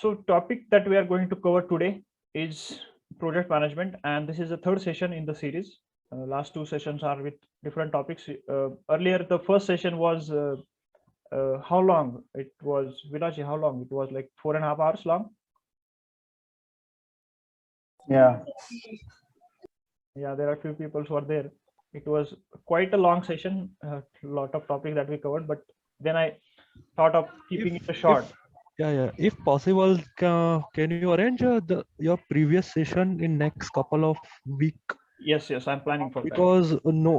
So topic that we are going to cover today is project management, and this is the third session in the series. Last two sessions are with different topics. Earlier, the first session was how long? It was Vilaji. How long? It was like 4.5 hours long. Yeah. Yeah, there are few people who are there. It was quite a long session, a lot of topics that we covered, but then I thought of keeping it short. Yeah. If possible, can you arrange your previous session in next couple of week? Yes, I'm planning for that. Because no,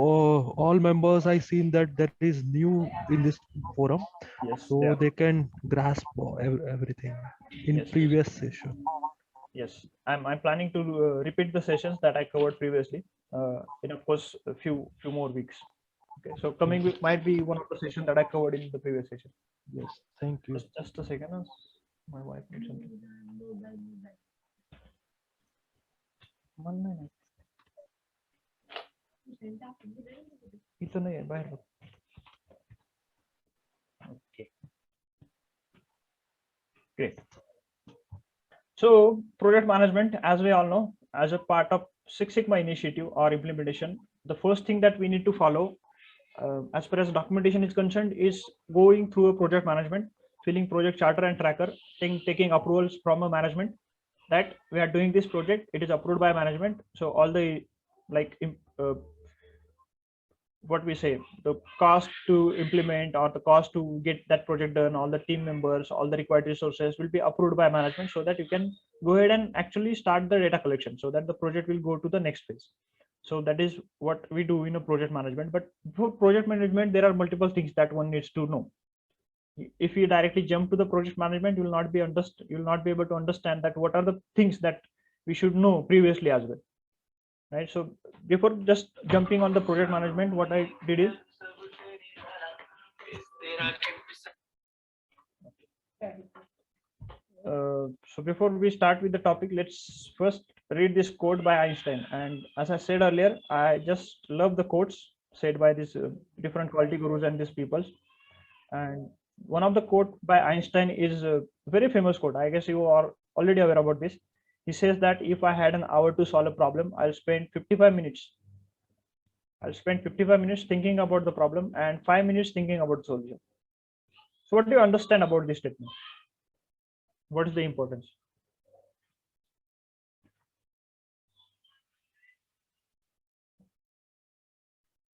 all members I seen that there is new in this forum, Yes, so they can grasp everything in Yes. previous session. Yes, I'm planning to repeat the sessions that I covered previously in, of course, a few more weeks. Okay, so coming week might be one of the sessions that I covered in the previous session. Yes, thank you. Just a second. My wife needs something. 1 minute. इतना ही है, बाहर लो. Okay. Great. So project management, as we all know, as a part of Six Sigma initiative or implementation, the first thing that we need to follow, as far as documentation is concerned, is going through a project management, filling project charter and tracker, taking approvals from a management that we are doing this project. It is approved by management. So all the what we say, the cost to implement or the cost to get that project done, all the team members, all the required resources will be approved by management, so that you can go ahead and actually start the data collection, so that the project will go to the next phase. So that is what we do in a project management. But for project management, there are multiple things that one needs to know. If you directly jump to the project management, you will not be able to understand that what are the things that we should know previously as well. Right, so before just jumping on the project management, what I did is so before we start with the topic, let's first read this quote by Einstein. And as I said earlier, I just love the quotes said by these different quality gurus and these people. And one of the quote by Einstein is a very famous quote. I guess you are already aware about this. He says that if I had an hour to solve a problem, I'll spend 55 minutes thinking about the problem and 5 minutes thinking about the solution. So what do you understand about this statement? What is the importance?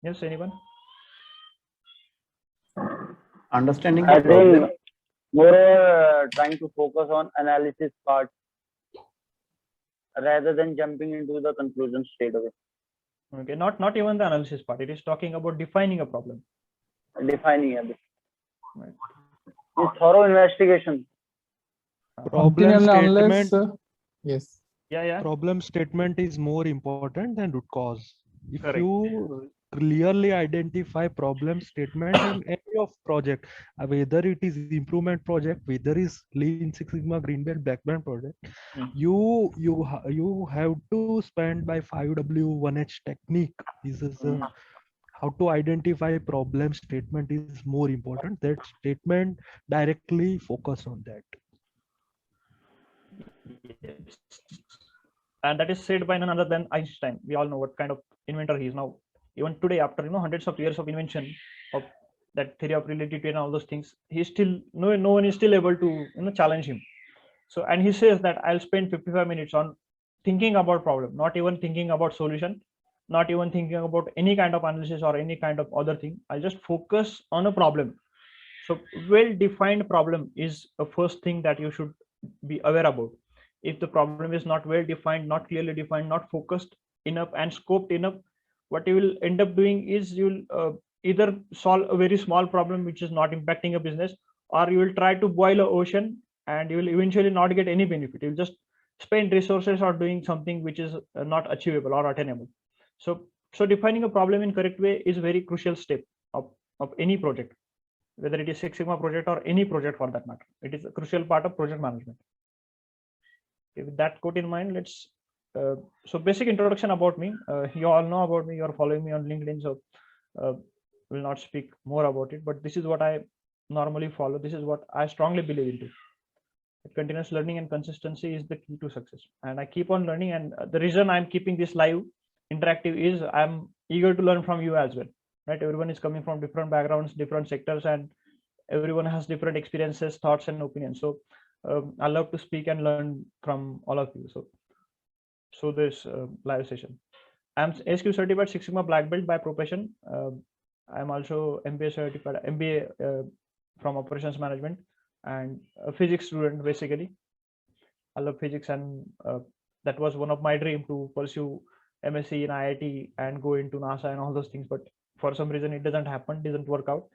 Yes, anyone? Understanding the problem, more trying to focus on analysis part rather than jumping into the conclusion straight away. Okay, not even the analysis part. It is talking about defining a problem. Defining a bit. Right. It's thorough investigation. Problem statement. Yes. Yeah. Problem statement is more important than root cause. If Correct. you clearly identify problem statement in any of project, whether it is improvement project, whether is Lean Six Sigma, Green Belt, Black Belt project, you have to spend by 5W1H technique. This is how to identify problem statement is more important. That statement directly focus on that. Yes. And that is said by none other than Einstein. We all know what kind of inventor he is now. Even today, after hundreds of years of invention of that theory of relativity and all those things, he still no one is still able to challenge him. So, and he says that I'll spend 55 minutes on thinking about problem, not even thinking about solution, not even thinking about any kind of analysis or any kind of other thing. I'll just focus on a problem. So well-defined problem is the first thing that you should be aware about. If the problem is not well defined, not clearly defined, not focused enough and scoped enough, what you will end up doing is you'll either solve a very small problem which is not impacting a business, or you will try to boil an ocean and you will eventually not get any benefit. You'll just spend resources or doing something which is not achievable or attainable. So defining a problem in correct way is a very crucial step of any project, whether it is Six Sigma project or any project for that matter. It is a crucial part of project management. Okay, with that quote in mind, let's so basic introduction about me. You all know about me. You are following me on LinkedIn, so will not speak more about it. But this is what I normally follow. This is what I strongly believe into. Continuous learning and consistency is the key to success. And I keep on learning. And the reason I'm keeping this live interactive is I'm eager to learn from you as well, right? Everyone is coming from different backgrounds, different sectors, and everyone has different experiences, thoughts, and opinions. So I love to speak and learn from all of you. So this live session. I'm SQ certified Six Sigma Black Belt by profession. I'm also MBA certified, MBA from operations management, and a physics student basically. I love physics, and that was one of my dream to pursue MSc in IIT and go into NASA and all those things. But for some reason, it doesn't happen, doesn't work out.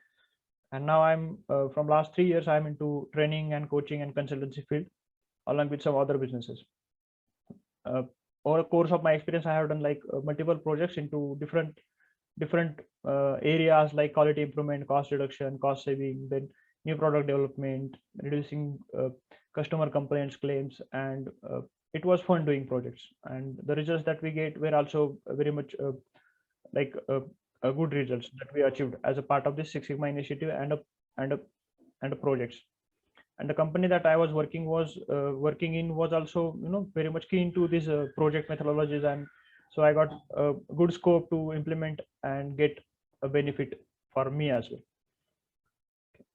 And now I'm from last 3 years, I'm into training and coaching and consultancy field, along with some other businesses. Over the course of my experience, I have done like multiple projects into different areas like quality improvement, cost reduction, cost saving, then new product development, reducing customer complaints, claims, and it was fun doing projects. And the results that we get were also very much like good results that we achieved as a part of this Six Sigma initiative and a projects. And the company that I was working in was also very much keen to these project methodologies, and so I got a good scope to implement and get a benefit for me as well.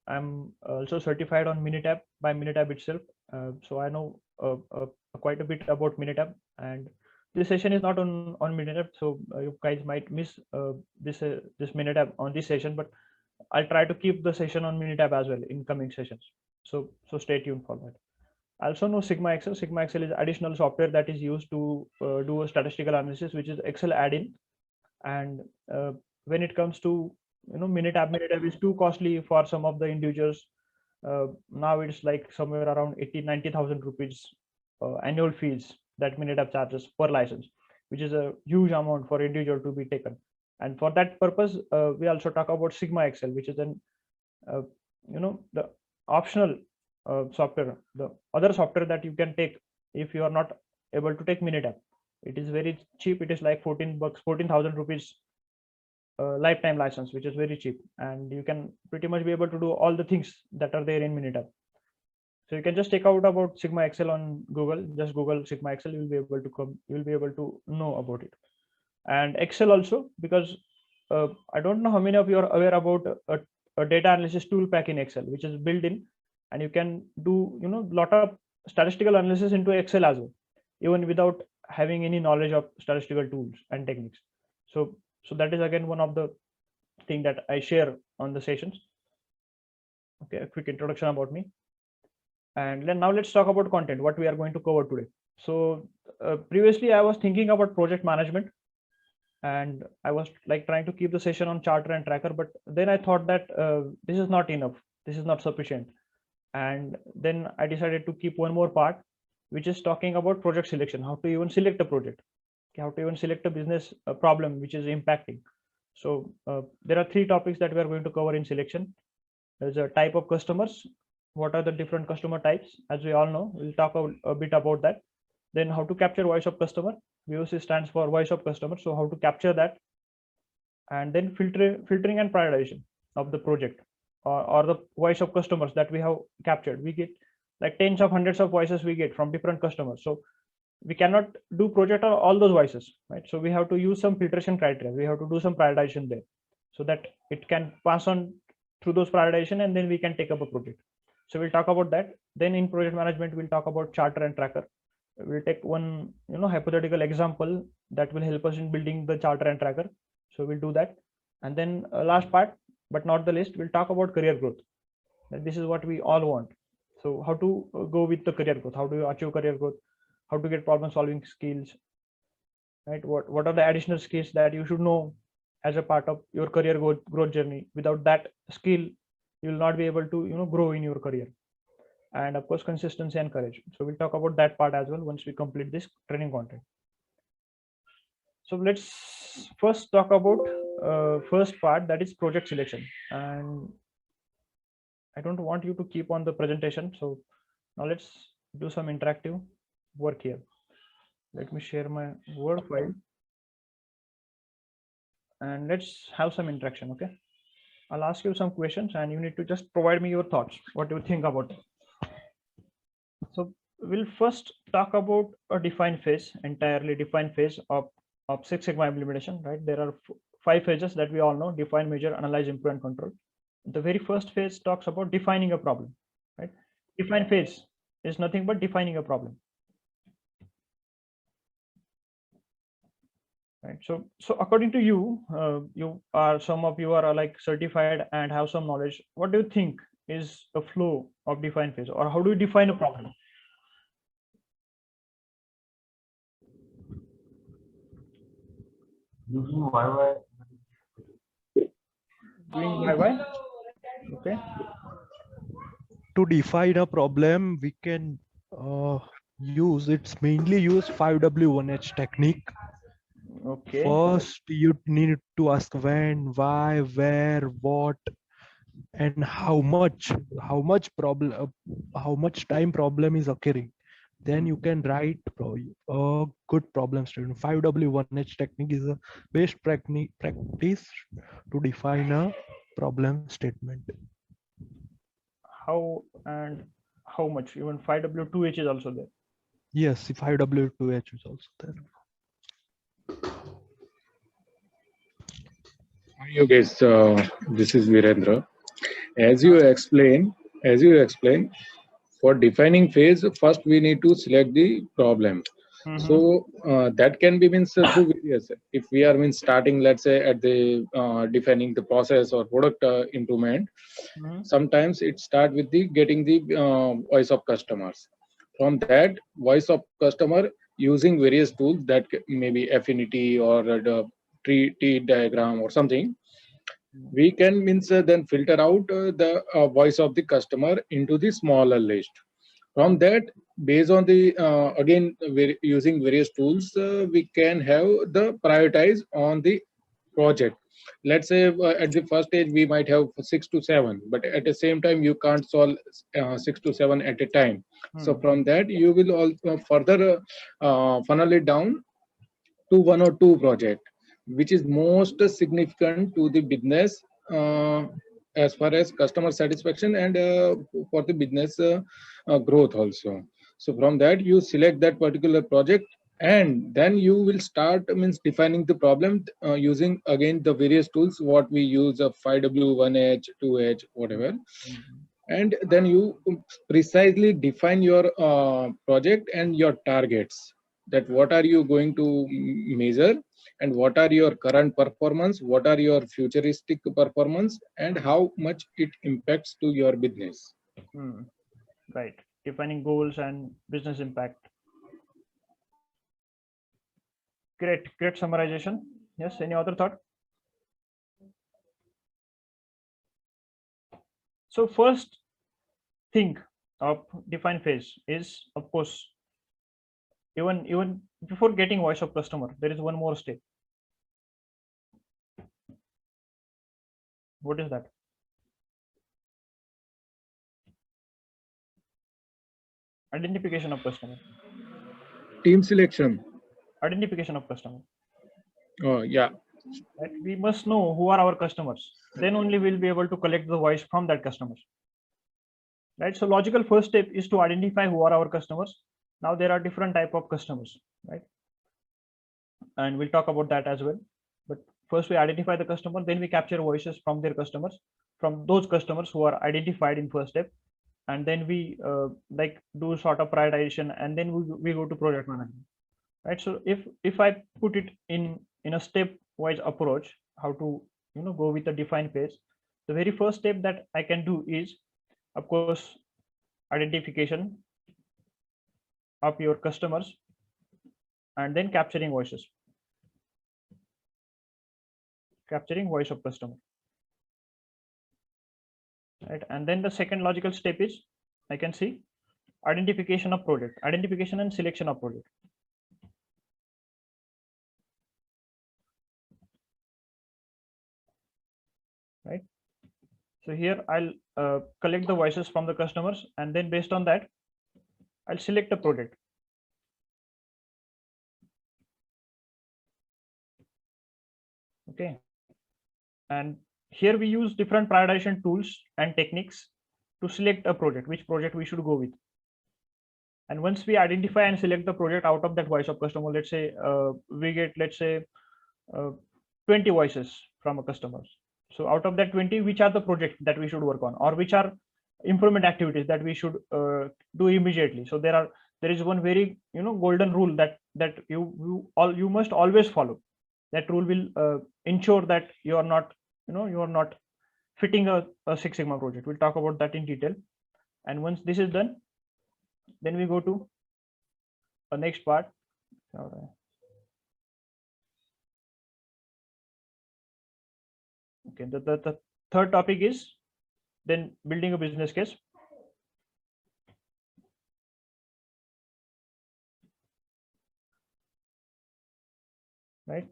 I'm also certified on Minitab by Minitab itself, so I know quite a bit about Minitab. And this session is not on Minitab, so you guys might miss this Minitab on this session, but I'll try to keep the session on Minitab as well in coming sessions. So stay tuned for that. I also know Sigma Excel. Sigma Excel is additional software that is used to do a statistical analysis, which is Excel add-in. And when it comes to Minitab is too costly for some of the individuals. Now it's like somewhere around 80,000-90,000 rupees annual fees that Minitab charges per license, which is a huge amount for individual to be taken. And for that purpose, we also talk about Sigma Excel, which is an the optional software, the other software that you can take if you are not able to take Minitab. It is very cheap. It is like 14,000 rupees lifetime license, which is very cheap, and you can pretty much be able to do all the things that are there in Minitab. So you can just check out about Sigma Excel on Google. Just Google Sigma Excel. You will be able to come. You will be able to know about it. And Excel also, because I don't know how many of you are aware about a data analysis tool pack in Excel, which is built in, and you can do lot of statistical analysis into Excel as well, even without having any knowledge of statistical tools and techniques. So that is again one of the thing that I share on the sessions. Okay, a quick introduction about me. And then now let's talk about content, what we are going to cover today. So previously I was thinking about project management, and I was like trying to keep the session on charter and tracker, but then I thought that this is not enough, this is not sufficient. And then I decided to keep one more part, which is talking about project selection, how to even select a project, how to even select a business problem which is impacting. So there are 3 topics that we are going to cover in selection. There's a type of customers, what are the different customer types, as we all know, we'll talk a bit about that. Then how to capture voice of customer, VOC stands for voice of customer, so how to capture that. And then filtering and prioritization of the project or the voice of customers that we have captured. We get like tens of hundreds of voices we get from different customers, so we cannot do project on all those voices, right? So we have to use some filtration criteria, we have to do some prioritization there, so that it can pass on through those prioritization, and then we can take up a project. So we'll talk about that. Then in project management, we'll talk about charter and tracker. We'll take one hypothetical example that will help us in building the charter and tracker. So we'll do that. And then last part, but not the least, we'll talk about career growth. This is what we all want. So how to go with the career growth, how do you achieve career growth, how to get problem solving skills, right? What are the additional skills that you should know as a part of your career growth journey? Without that skill, you will not be able to grow in your career. And of course, consistency and courage. So we'll talk about that part as well once we complete this training content. So let's first talk about first part, that is project selection. And I don't want you to keep on the presentation, so now let's do some interactive work here. Let me share my Word file and let's have some interaction. Okay, I'll ask you some questions and you need to just provide me your thoughts, what do you think about it. we'll first talk about a defined phase, entirely defined phase of Six Sigma implementation, right? There are 5 phases that we all know: define, measure, analyze, improve, and control. The very first phase talks about defining a problem, right? Define phase is nothing but defining a problem, right? So according to you, some of you are like certified and have some knowledge. What do you think is a flow of define phase, or how do you define a problem? Using YY. Doing YY. Okay. To define a problem, we can it's mainly use 5W1H technique. Okay. First, you need to ask when, why, where, what, and how much time problem is occurring. Then you can write a good problem statement. 5W1H technique is a best practice to define a problem statement. How and how much? Even 5W2H is also there. Yes, 5W2H is also there. Hi, you guys. This is Virendra. As you explain, for defining phase, first we need to select the problem. So that can be means through various. If we are means starting, let's say at the defining the process or product improvement, sometimes it start with the getting the voice of customers. From that voice of customer, using various tools that maybe affinity or the tree diagram or something, we can means then filter out the voice of the customer into the smaller list. From that, based on the again using various tools, we can have the prioritize on the project. Let's say at the first stage we might have 6 to 7, but at the same time you can't solve 6 to 7 at a time. So from that you will also further funnel it down to 1 or 2 project, which is most significant to the business as far as customer satisfaction and for the business growth also. So from that you select that particular project, and then you will start means defining the problem using again the various tools what we use of 5W1H, 2H, whatever. And then you precisely define your project and your targets, that what are you going to measure and what are your current performance, what are your futuristic performance, and how much it impacts to your business. Right. Defining goals and business impact. Great summarization. Yes, any other thought? So first thing of define phase is, of course, even before getting voice of customer, there is one more step. What is that? Identification of customer. Team selection. Identification of customer. Oh yeah. Right? We must know who are our customers. Then only we'll be able to collect the voice from that customers. Right. So logical first step is to identify who are our customers. Now there are different type of customers, right? And we'll talk about that as well. But first we identify the customer, then we capture voices from their customers, from those customers who are identified in first step, and then we like do sort of prioritization, and then we go to project management, right? So if I put it in a stepwise approach, how to go with the defined phase, the very first step that I can do is, of course, identification of your customers, and then capturing voices, capturing voice of customer, right? And then the second logical step is, I can see identification of project, identification and selection of project. Right. So here I'll collect the voices from the customers, and then based on that, I'll select a project. Okay. And here we use different prioritization tools and techniques to select a project, which project we should go with. And once we identify and select the project out of that voice of customer, let's say we get, let's say 20 voices from a customer. So out of that 20, which are the projects that we should work on, or which are improvement activities that we should do immediately? So there is one very golden rule that you must always follow. That rule will ensure that you are not fitting a Six Sigma project. We'll talk about that in detail. And once this is done, then we go to the next part. Okay, the third topic is then building a business case. Right.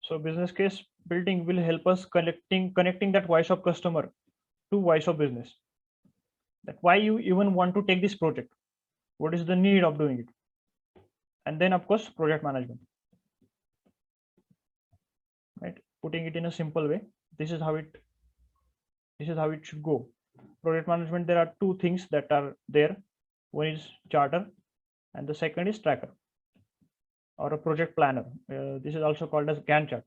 So business case building will help us connecting that voice of customer to voice of business. That why you even want to take this project, what is the need of doing it, and then of course project management. Right, putting it in a simple way, this is how it should go. Project management, there are two things that are there. One is charter, and the second is tracker or a project planner. This is also called as Gantt chart.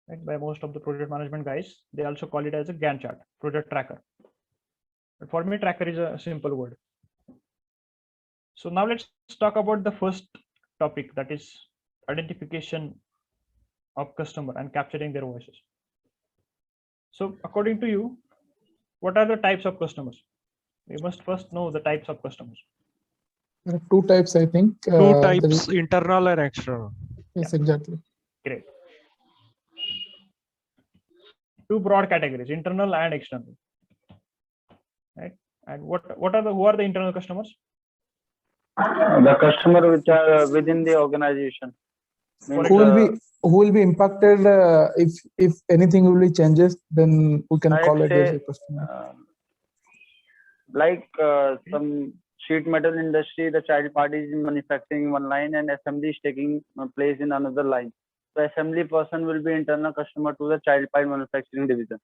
Right, by most of the project management guys, they also call it as a Gantt chart, project tracker. But for me, tracker is a simple word. So now let's talk about the first topic, that is identification of customer and capturing their voices. So according to you, what are the types of customers? We must first know the types of customers. There are two types, I think. Two types, internal and external. Yes, exactly. Great. Two broad categories, internal and external. Right. And who are the internal customers? The customer which are within the organization. Means, Who will be impacted if anything will be changes, then we can I'd call it as say, a customer. like some sheet metal industry, the child party is manufacturing one line and assembly is taking place in another line. The assembly person will be internal customer to the child part manufacturing division.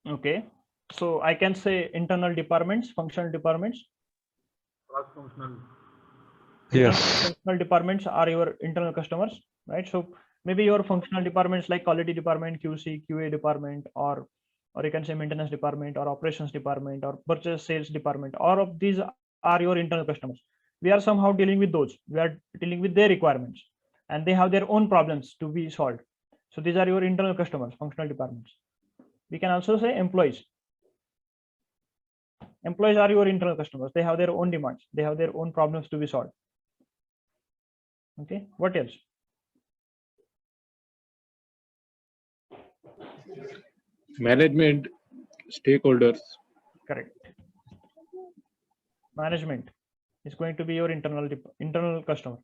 Okay, so I can say internal departments, functional departments. Yes. Functional departments are your internal customers, right? So maybe your functional departments like quality department, QC, QA department, or you can say maintenance department or operations department or purchase sales department. All of these are your internal customers. We are somehow dealing with those. We are dealing with their requirements, and they have their own problems to be solved. So these are your internal customers, functional departments. We can also say employees. Employees are your internal customers. They have their own demands. They have their own problems to be solved. Okay, what else? Management, stakeholders. Correct. Management is going to be your internal customer.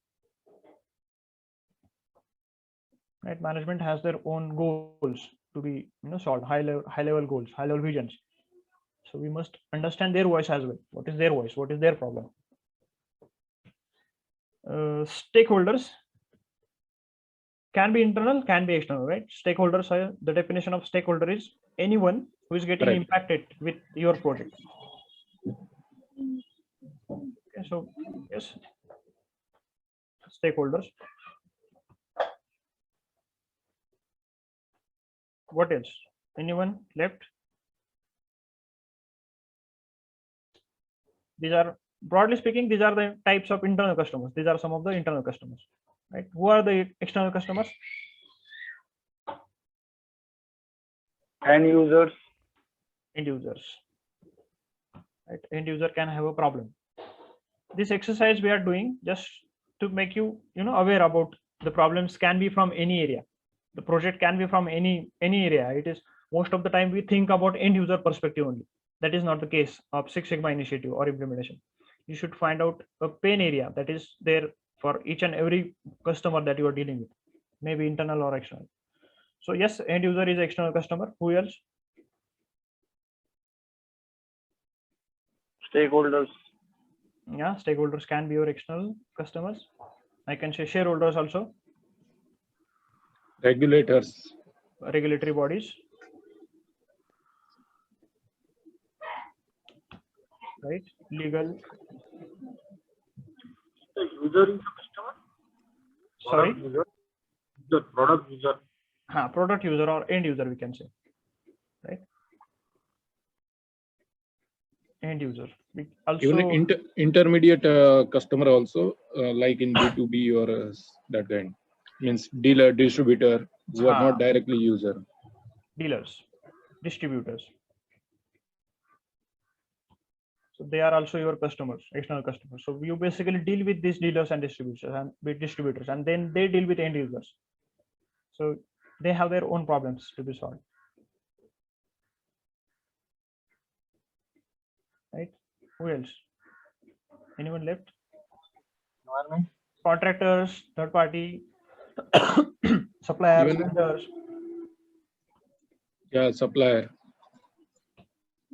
Right, management has their own goals to be solved, high level goals, high level visions. So we must understand their voice as well. What is their voice? What is their problem? Stakeholders can be internal, can be external, right? Stakeholders, the definition of stakeholder is anyone who is getting Correct. impacted with your project. Okay, so yes, stakeholders. What else? Anyone left? These are, broadly speaking, these are the types of internal customers. These are some of the internal customers, right? Who are the external customers? End users. End users. Right? End user can have a problem. This exercise we are doing just to make you aware about the problems. Can be from any area. The project can be from any area. It is, most of the time we think about end user perspective only. That is not the case of Six Sigma initiative or implementation. You should find out a pain area that is there for each and every customer that you are dealing with, maybe internal or external. So yes, end user is external customer. Who else? Stakeholders. Yeah, stakeholders can be your external customers. I can say shareholders also. Regulators. Regulatory bodies. right? Legal. The user is the customer. Sorry. Product user. The product user. Product user or end user, we can say, right? End user. We also Even intermediate customer also, like in B2B or that kind, means dealer, distributor who are not directly user. dealers, distributors. So they are also your customers, external customers. So you basically deal with these dealers and distributors, and then they deal with end users. So they have their own problems to be solved. Right? Who else? Anyone left? Environment. Contractors, third party, suppliers, Even- vendors, Yeah, supplier.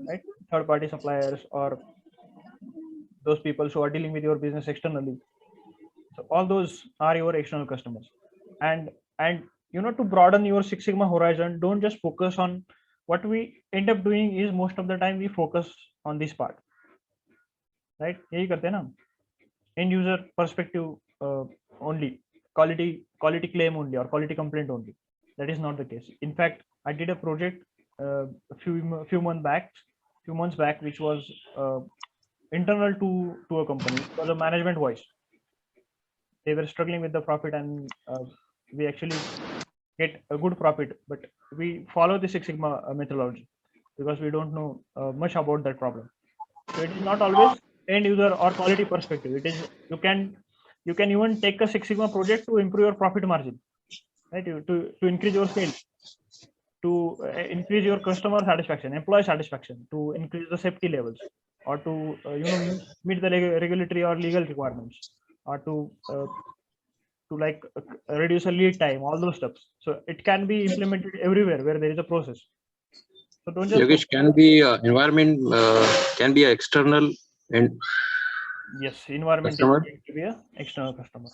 right? Third party suppliers or those people who are dealing with your business externally. So all those are your external customers. And to broaden your Six Sigma horizon, don't just focus on what we end up doing is most of the time we focus on this part, right? यही करते हैं ना, end user perspective only, quality claim only or quality complaint only. That is not the case. In fact, I did a project a few months back, which was internal to a company. It was a management voice. They were struggling with the profit, and we actually get a good profit, but we follow the Six Sigma methodology because we don't know much about that problem. So it is not always end user or quality perspective. It is you can even take a Six Sigma project to improve your profit margin, right? To increase your sales, to increase your customer satisfaction, employee satisfaction, to increase the safety levels, or to meet the regulatory or legal requirements, or to reduce a lead time, all those steps. So it can be implemented everywhere where there is a process. So don't just Yogesh, can be environment can be external and yes, environment is customer? going to be a external customer.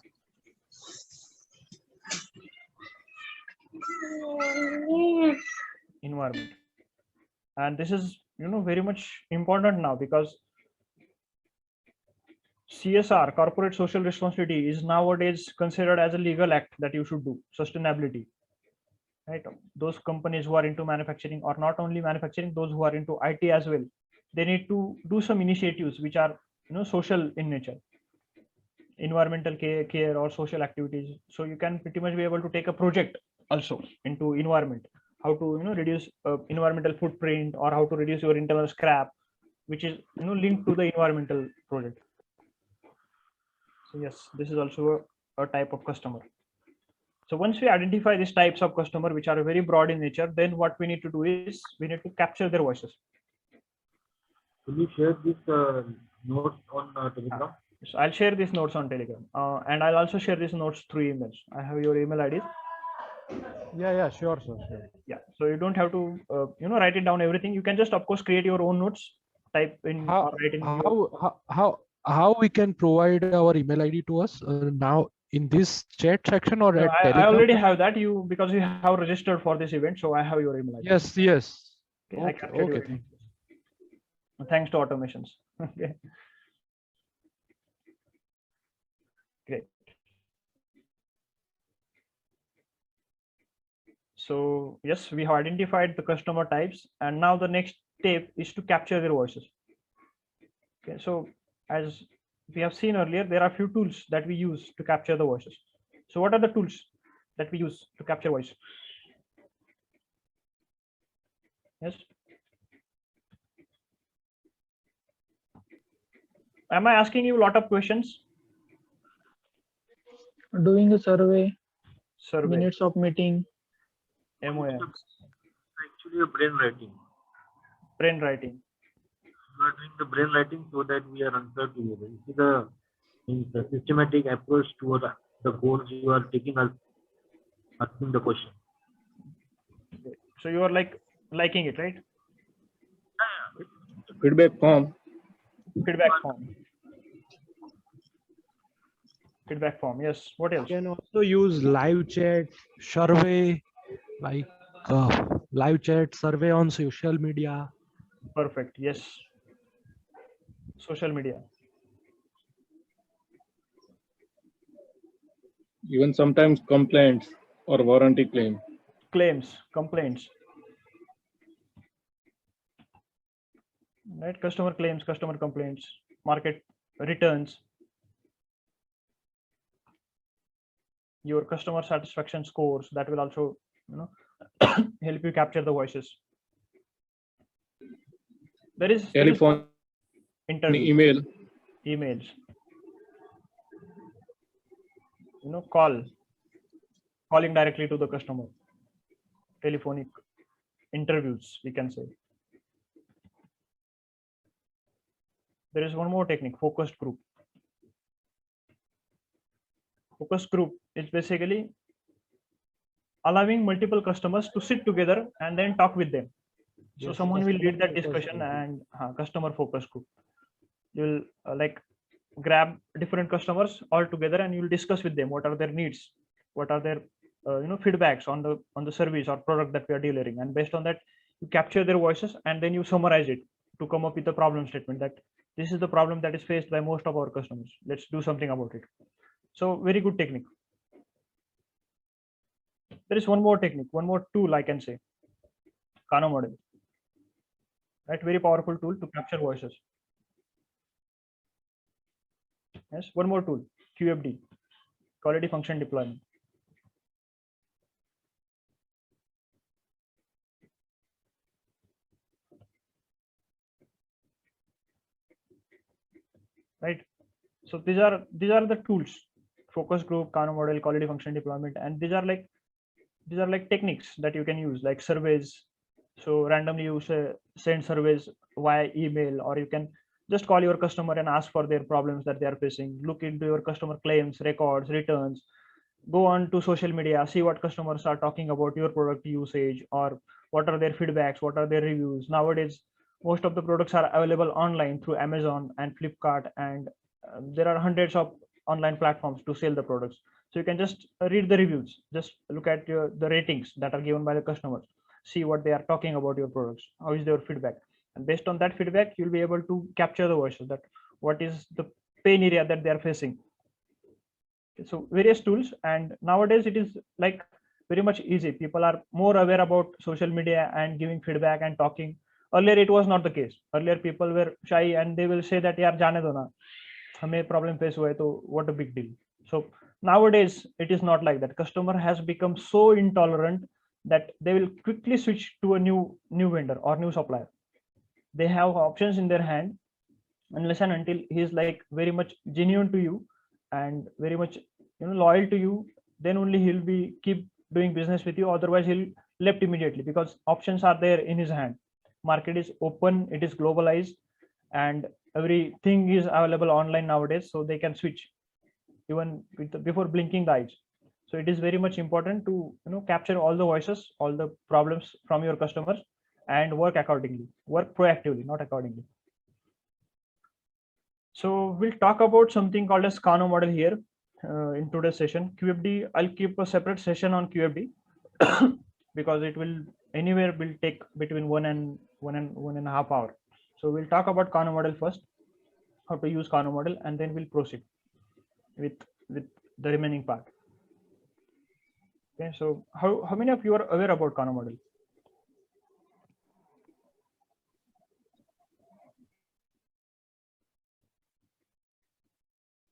Environment, and this is very much important now because CSR, corporate social responsibility, is nowadays considered as a legal act that you should do. Sustainability, right? Those companies who are into manufacturing, or not only manufacturing, those who are into IT as well, they need to do some initiatives which are social in nature, environmental care or social activities. So you can pretty much be able to take a project also into environment, how to reduce environmental footprint, or how to reduce your internal scrap, which is linked to the environmental project. So yes, this is also a type of customer. So once we identify these types of customer, which are very broad in nature, then what we need to do is we need to capture their voices. Will you share this notes on Telegram? So I'll share these notes on Telegram, and I'll also share these notes through emails. I have your email ID. Yeah, sure, sir. Sure. Yeah, so you don't have to write it down everything. You can just, of course, create your own notes, type in or write in. How we can provide our email ID to us now in this chat section or at I Telegram? already have that, because you have registered for this event, so I have your email ID. Yes. Okay, I captured your Okay. email. Thanks to automations. Okay. Great. So yes, we have identified the customer types, and now the next step is to capture their voices. Okay, so as we have seen earlier, there are a few tools that we use to capture the voices. So what are the tools that we use to capture voice? Yes. Am I asking you a lot of questions? Doing a survey, Survey, minutes of meeting. MOM, Actually, a brain writing. brain writing. We are doing the brain writing so that we are answered together. This is the systematic approach toward the goals you are taking as asking the question. So you are liking it, right? Feedback form. Feedback form. Feedback form. Yes. What else? You can also use live chat, survey, like live chat, survey on social media. Perfect. Yes. social media. Even sometimes complaints or warranty claim. Claims, complaints, right? Customer claims, customer complaints, market returns, your customer satisfaction scores, that will also, you know, help you capture the voices. There is Telephone, interviews, email. emails, calling directly to the customer, telephonic interviews, we can say. There is one more technique, focused group. Focus group is basically allowing multiple customers to sit together and then talk with them. So Yes, someone will lead customer that focus discussion group. and customer focus group. You'll like grab different customers all together and you'll discuss with them what are their needs, what are their feedbacks on the service or product that we are delivering, and based on that you capture their voices and then you summarize it to come up with a problem statement that this is the problem that is faced by most of our customers. Let's do something about it. So very good technique. There is one more technique, one more tool I can say, Kano model. Right, very powerful tool to capture voices. Yes, one more tool, QFD, quality function deployment. Right, so these are the tools: focus group, Kano model, quality function deployment, and these are like techniques that you can use, like surveys. So randomly you send surveys via email, or you can just call your customer and ask for their problems that they are facing. Look into your customer claims, records, returns. Go on to social media, see what customers are talking about your product usage, or what are their feedbacks, what are their reviews. Nowadays most of the products are available online through Amazon and Flipkart, and there are hundreds of online platforms to sell the products. So you can just read the reviews, just look at the ratings that are given by the customers, see what they are talking about your products, how is their feedback, and based on that feedback you'll be able to capture the voices, that what is the pain area that they are facing. So various tools, and nowadays it is like very much easy. People are more aware about social media and giving feedback and talking. Earlier it was not the case. Earlier people were shy and they will say that yaar jaane do na, hame problem face hua hai, to what a big deal. So nowadays it is not like that. Customer has become so intolerant that they will quickly switch to a new vendor or new supplier. They have options in their hand, unless and until he is like very much genuine to you and very much loyal to you, then only he'll be keep doing business with you. Otherwise he'll left immediately, because options are there in his hand. Market is open, it is globalized, and everything is available online nowadays, so they can switch even before blinking the eyes. So it is very much important to capture all the voices, all the problems from your customers, and work accordingly, work proactively, not accordingly. So we'll talk about something called as Kano model here in today's session. QFD, I'll keep a separate session on QFD because it will take between one and a half hour. So we'll talk about Kano model first, how to use Kano model, and then we'll proceed with the remaining part. Okay, so how many of you are aware about Kano model?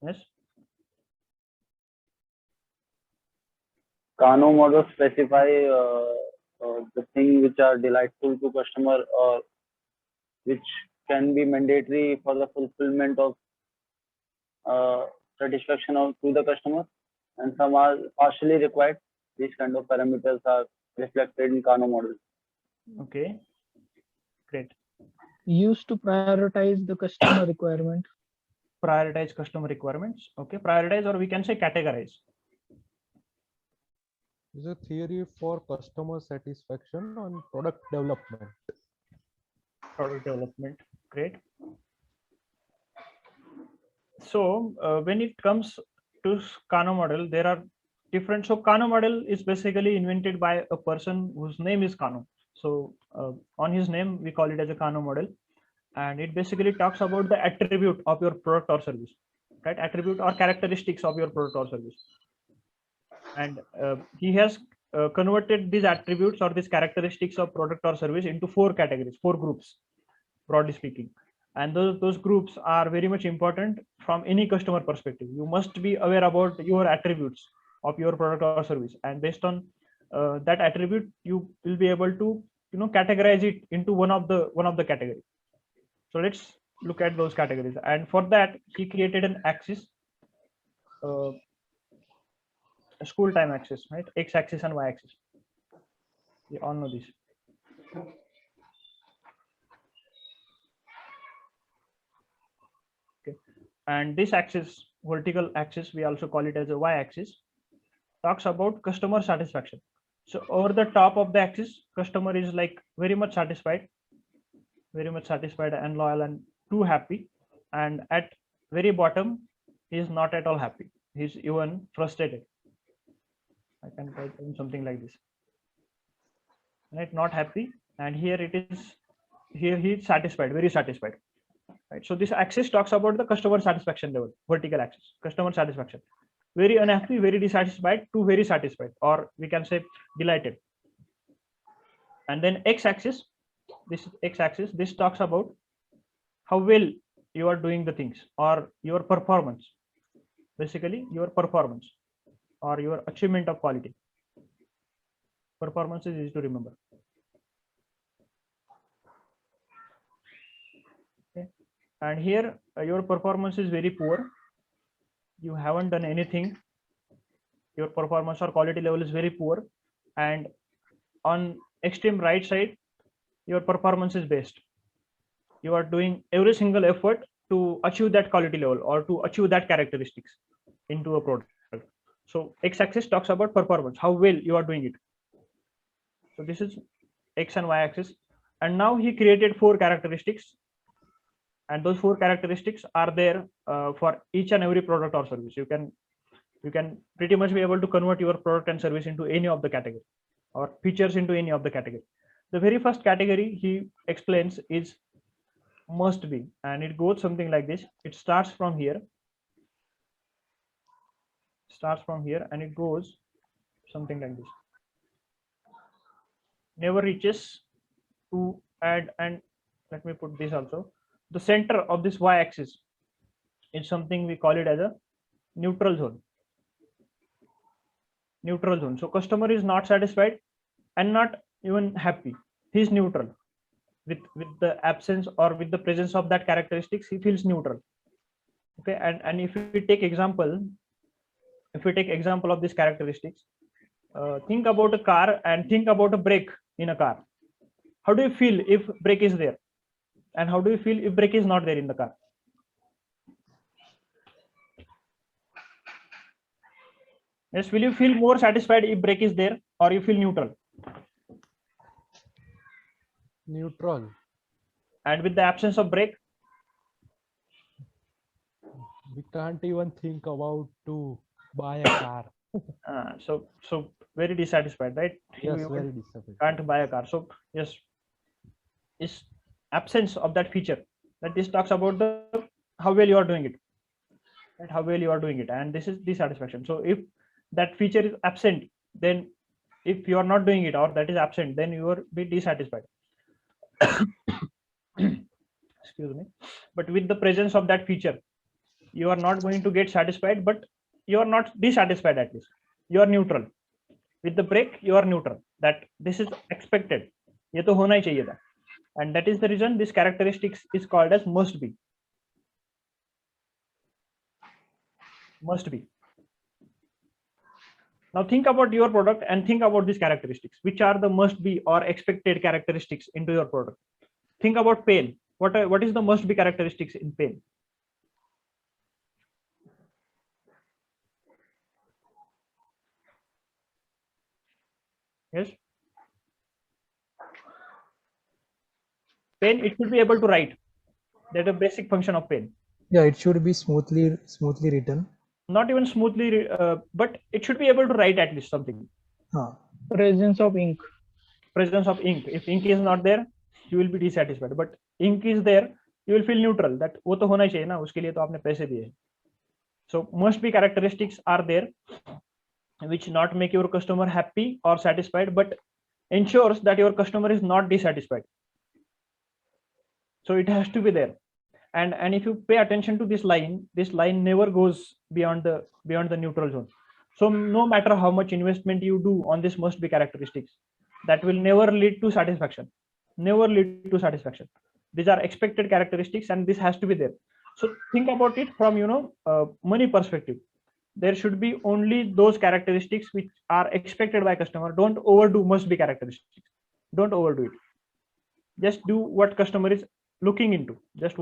Yes. Kano model specify the things which are delightful to customer, or which can be mandatory for the fulfillment of satisfaction to the customer, and some are partially required. These kind of parameters are reflected in Kano model. Okay, great. Used to prioritize the customer requirement. Prioritize customer requirements. Okay, prioritize, or we can say categorize. Is a theory for customer satisfaction on product development. Product development, great. So when it comes to Kano model, there are different. So Kano model is basically invented by a person whose name is Kano. So on his name we call it as a Kano model. and it basically talks about the attribute of your product or service, right? Attribute or characteristics of your product or service. And he has converted these attributes or these characteristics of product or service into 4 categories, 4 groups, broadly speaking. And those groups are very much important from any customer perspective. You must be aware about your attributes of your product or service, and based on that attribute, you will be able to categorize it into one of the category. So let's look at those categories. And for that, he created an axis, a school time axis, right? X axis and Y axis. We all know this. Okay. And this axis, vertical axis, we also call it as a Y axis, talks about customer satisfaction. So over the top of the axis, customer is like very much satisfied and loyal and too happy. And at very bottom, he is not at all happy. He's even frustrated. I can write something like this, right? Not happy, and here he is satisfied, very satisfied, right? So this axis talks about the customer satisfaction level, vertical axis, customer satisfaction. Very unhappy, very dissatisfied, to very satisfied, or we can say delighted. And then x-axis, this talks about how well you are doing the things, or your performance, basically your performance or your achievement of quality. Performance is easy to remember. Okay. And here your performance is very poor. You haven't done anything. Your performance or quality level is very poor. And on extreme right side, your performance is best. You are doing every single effort to achieve that quality level or to achieve that characteristics into a product. So x-axis talks about performance, how well you are doing it. So this is x and y-axis. And now he created 4 characteristics, and those 4 characteristics are there for each and every product or service. You can pretty much be able to convert your product and service into any of the category, or features into any of the category. The very first category he explains is must be, and it goes something like this. It starts from here, and it goes something like this. Never reaches to add, and let me put this also. The center of this y-axis is something we call it as a neutral zone. Neutral zone. So customer is not satisfied and not even happy. He is neutral. With the absence or with the presence of that characteristics, he feels neutral. Okay, and if we take example of these characteristics, think about a car and think about a brake in a car. How do you feel if brake is there, and how do you feel if brake is not there in the car? Yes, will you feel more satisfied if brake is there, or you feel neutral? Neutral. And with the absence of brake, We can't even think about to buy a car. so very dissatisfied, right? Yes, You very disappointed. can't buy a car. So yes, is absence of that feature. That this talks about the how well you are doing it, right? How well you are doing it, and this is dissatisfaction. So if that feature is absent, then if you are not doing it, or that is absent, then you are be dissatisfied. Excuse me. But with the presence of that feature, you are not going to get satisfied, but you are not dissatisfied. At least you are neutral. With the brake, you are neutral. That this is expected. ये तो होना ही चाहिए था. And that is the reason this characteristics is called as must be. Must be. Now think about your product and think about these characteristics. Which are the must be or expected characteristics into your product? Think about pain. What is the must be characteristics in pain? Yes. Pain, it should be able to write. That's a basic function of pain. Yeah, it should be smoothly written. Not even smoothly, but it should be able to write at least something. Presence of ink. Presence of ink. If ink is not there, you will be dissatisfied. But ink is there, you will feel neutral that वो तो होना ही चाहिए ना, उसके लिए तो आपने पैसे दिए. So must be characteristics are there which not make your customer happy or satisfied, but ensures that your customer is not dissatisfied. So it has to be there. And if you pay attention to this line never goes beyond the neutral zone. So no matter how much investment you do on this must be characteristics, that will never lead to satisfaction. Never lead to satisfaction. These are expected characteristics, and this has to be there. So think about it from money perspective. There should be only those characteristics which are expected by customer. Don't overdo must be characteristics. Don't overdo it. Just do what customer is looking into. Just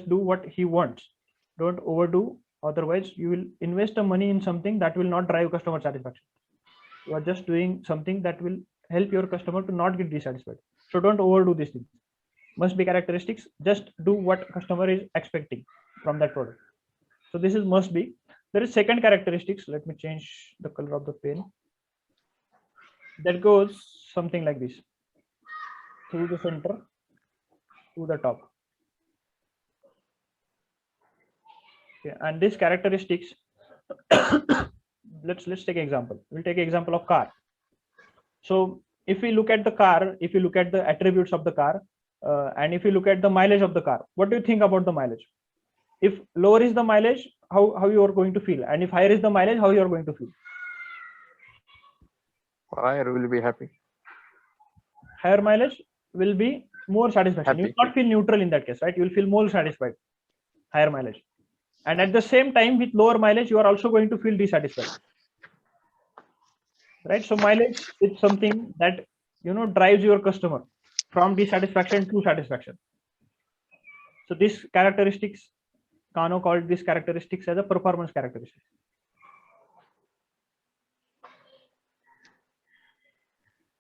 do what he wants. Don't overdo. Otherwise, you will invest the money in something that will not drive customer satisfaction. You are just doing something that will help your customer to not get dissatisfied. So don't overdo these things. Must be characteristics. Just do what customer is expecting from that product. So this is must be. There is second characteristics. Let me change the color of the pen. That goes something like this. Through the center to the top. Okay, and these characteristics, let's take example. We'll take example of car. So if we look at the car, if you look at the attributes of the car, and if you look at the mileage of the car, what do you think about the mileage? If lower is the mileage, how you are going to feel, and if higher is the mileage, how you are going to feel? Higher will be happy. Higher mileage will be more satisfaction. You will not feel neutral in that case, right? You will feel more satisfied. Higher mileage, and at the same time, with lower mileage, you are also going to feel dissatisfied, right? So mileage is something that drives your customer from dissatisfaction to satisfaction. So these characteristics, Kano called these characteristics as a performance characteristic.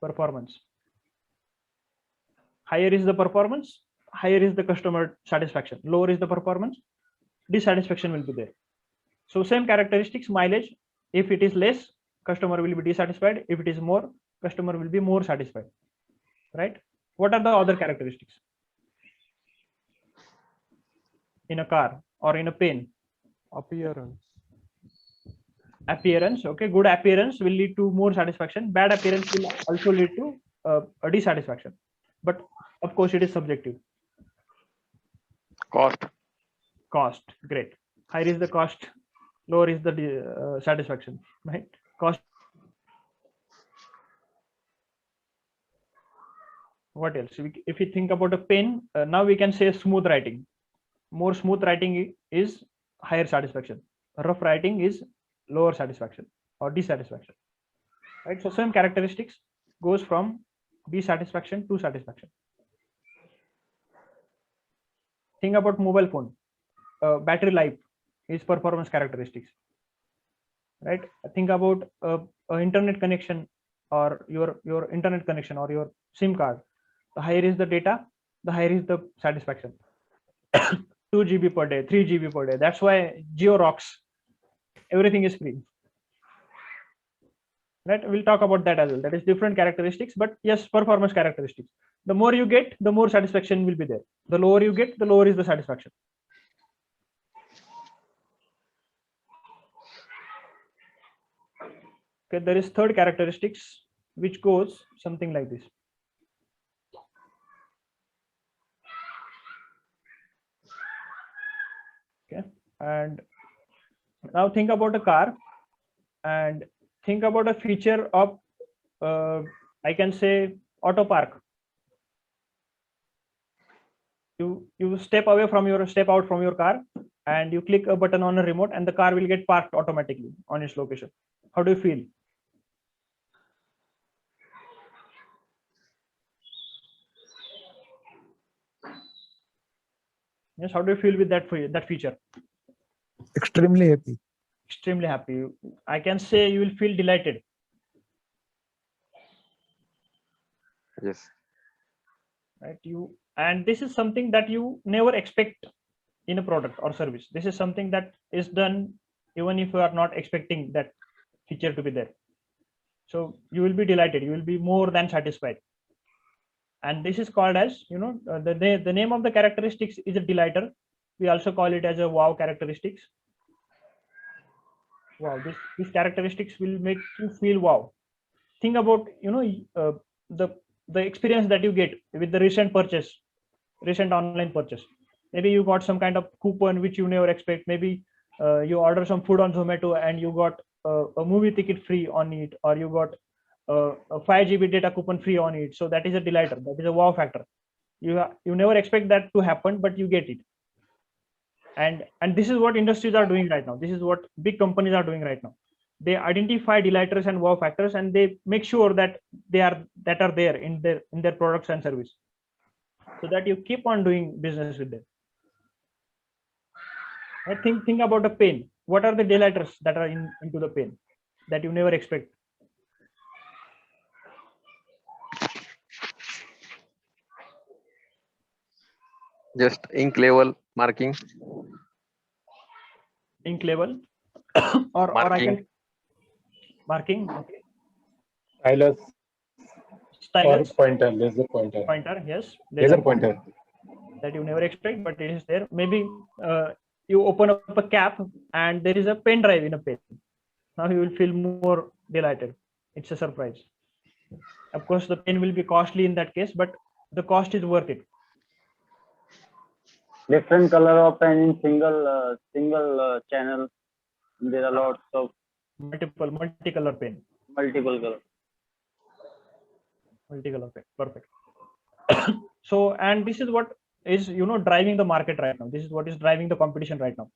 Performance. Higher is the performance, higher is the customer satisfaction. Lower is the performance, dissatisfaction will be there. So same characteristics, mileage. If it is less, customer will be dissatisfied. If it is more, customer will be more satisfied. Right? What are the other characteristics in a car or in a pen? Appearance. Okay, good appearance will lead to more satisfaction. Bad appearance will also lead to a dissatisfaction. But of course, it is subjective. Cost. Great. Higher is the cost, lower is the satisfaction. Right? Cost. What else? If you think about a pen, now we can say smooth writing. More smooth writing is higher satisfaction. Rough writing is lower satisfaction or dissatisfaction. Right? So same characteristics goes from dissatisfaction to satisfaction. Think about mobile phone. Battery life is performance characteristics. Right? Think about internet connection or your internet connection or your SIM card. The higher is the data, the higher is the satisfaction. 2 GB per day, 3 GB per day. That's why Jio rocks. Everything is free. Right? We'll talk about that as well. That is different characteristics, but yes, performance characteristics. The more you get, the more satisfaction will be there. The lower you get, the lower is the satisfaction. Okay, there is third characteristics, which goes something like this. Okay, and now think about a car and think about a feature of I can say auto park. You step out from your car and you click a button on a remote and the car will get parked automatically on its location. How do you feel? Yes, how do you feel with that feature? Extremely happy. Extremely happy. I can say you will feel delighted. Yes. Right. And this is something that you never expect in a product or service. This is something that is done even if you are not expecting that feature to be there. So you will be delighted. You will be more than satisfied. and this is called as, the name of the characteristics is a delighter. We also call it as a wow characteristics. Wow, these characteristics will make you feel wow. Think about, the experience that you get with the recent online purchase. Maybe you got some kind of coupon which you never expect. Maybe you order some food on Zomato and you got a movie ticket free on it, or you got a 5 GB data coupon free on it. So that is a delighter. That is a wow factor. You never expect that to happen, but you get it. And this is what industries are doing right now. This is what big companies are doing right now. They identify delighters and wow factors, and they make sure that they are there in their products and service, so that you keep on doing business with them. I think about the pain. What are the delighters that are into the pain that you never expect? Just ink level marking. Ink level or I can marking. Okay. Stylus Stylus. or pointer, laser pointer. Pointer, yes. Laser pointer. That you never expect, but it is there. Maybe you open up a cap and there is a pen drive in a pen. Now you will feel more delighted. It's a surprise. Of course, the pen will be costly in that case, but the cost is worth it. Different color of pen in single channel. There are lots of multicolor pen. Multiple color. Multicolor pen. Perfect. So, and this is what is driving the market right now. This is what is driving the competition right now.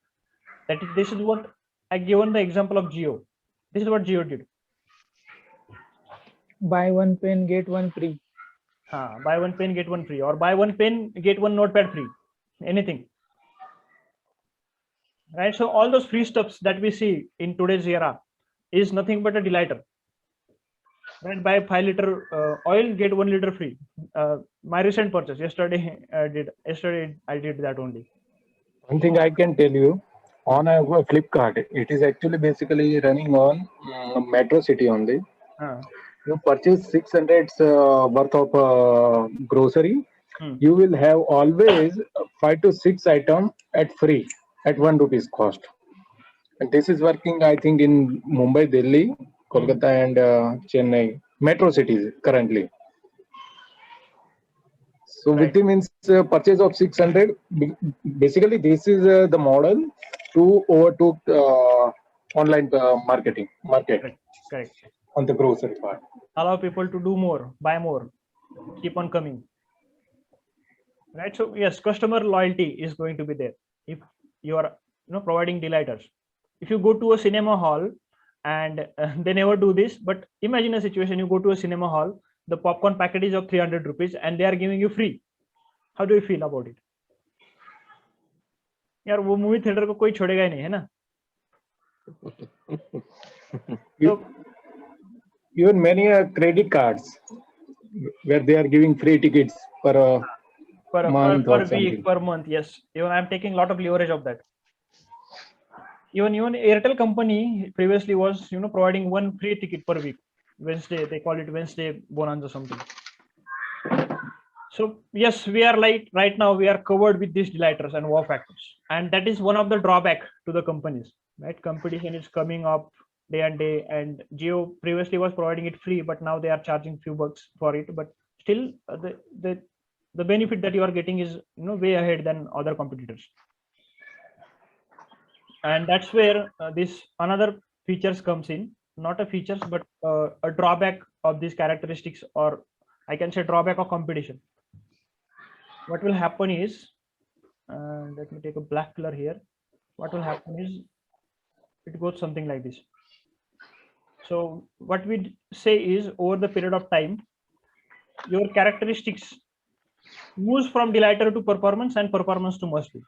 This is what I given the example of Jio. This is what Jio did. Buy one pen, get one free. Buy one pen, get one free, or buy one pen, get one notepad free. Anything. Right. So all those free stuffs that we see in today's era is nothing but a delighter. Right. Buy 5 liter oil, get 1 liter free. My recent purchase yesterday, I did that only. One thing I can tell you, on a Flipkart, it is actually basically running on Metro City only. You purchase 600 worth of grocery, you will have always 5 to 6 items at free at 1 rupees cost. And this is working, I think, in Mumbai, Delhi, Kolkata, and Chennai metro cities currently. So Right. with the means purchase of 600, basically this is the model to overtook online market Correct. on the grocery part. Allow people to do more, buy more, keep on coming. Right. So yes, customer loyalty is going to be there if you are providing delighters. If you go to a cinema hall and they never do this, but imagine a situation: you go to a cinema hall, the popcorn packet is of 300 rupees and they are giving you free. How do you feel about it? यार वो movie theatre को कोई छोड़ेगा ही नहीं, है ना? Even many credit cards where they are giving free tickets per month or week, per month. Yes, even I'm taking a lot of leverage of that. Even Airtel company previously was providing 1 free ticket per week. Wednesday, they call it Wednesday bonanza something. So yes, we are right now we are covered with these delighters and wow factors, and that is one of the drawback to the companies. Right, competition is coming up day and day, and Jio previously was providing it free, but now they are charging few bucks for it. But still, the benefit that you are getting is way ahead than other competitors, and that's where this another features comes in. Not a features, but a drawback of these characteristics, or I can say drawback of competition. What will happen is, let me take a black color here. What will happen is, it goes something like this. So what we say is, over the period of time, your characteristics moves from delighter to performance and performance to must be.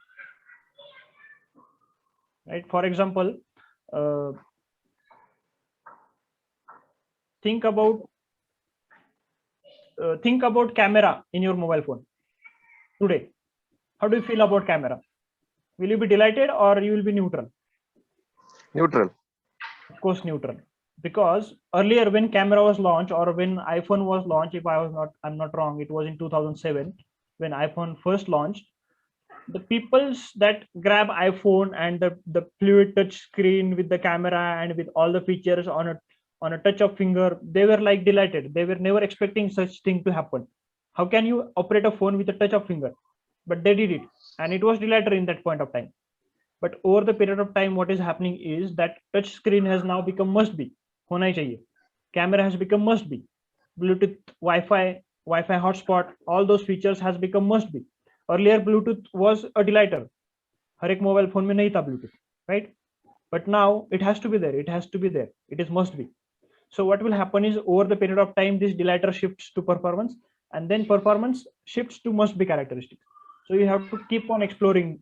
Right. For example, think about camera in your mobile phone today. How do you feel about camera? Will you be delighted or you will be neutral? Neutral. Of course, neutral. because earlier when camera was launched or when iPhone was launched, if I'm not wrong, it was in 2007 when iPhone first launched. The peoples that grab iPhone and the fluid touch screen with the camera and with all the features on a touch of finger, they were like delighted. They were never expecting such thing to happen. How can you operate a phone with a touch of finger? But they did it, and it was delighted in that point of time. But over the period of time, what is happening is that touch screen has now become must be. होना ही चाहिए. Camera has become must be. Bluetooth, Wi-Fi hotspot, all those features has become must be. Earlier Bluetooth was a delighter. हर एक mobile phone में नहीं था Bluetooth, right? But now it has to be there. It has to be there. It is must be. So what will happen is over the period of time, this delighter shifts to performance, and then performance shifts to must be characteristics. So you have to keep on exploring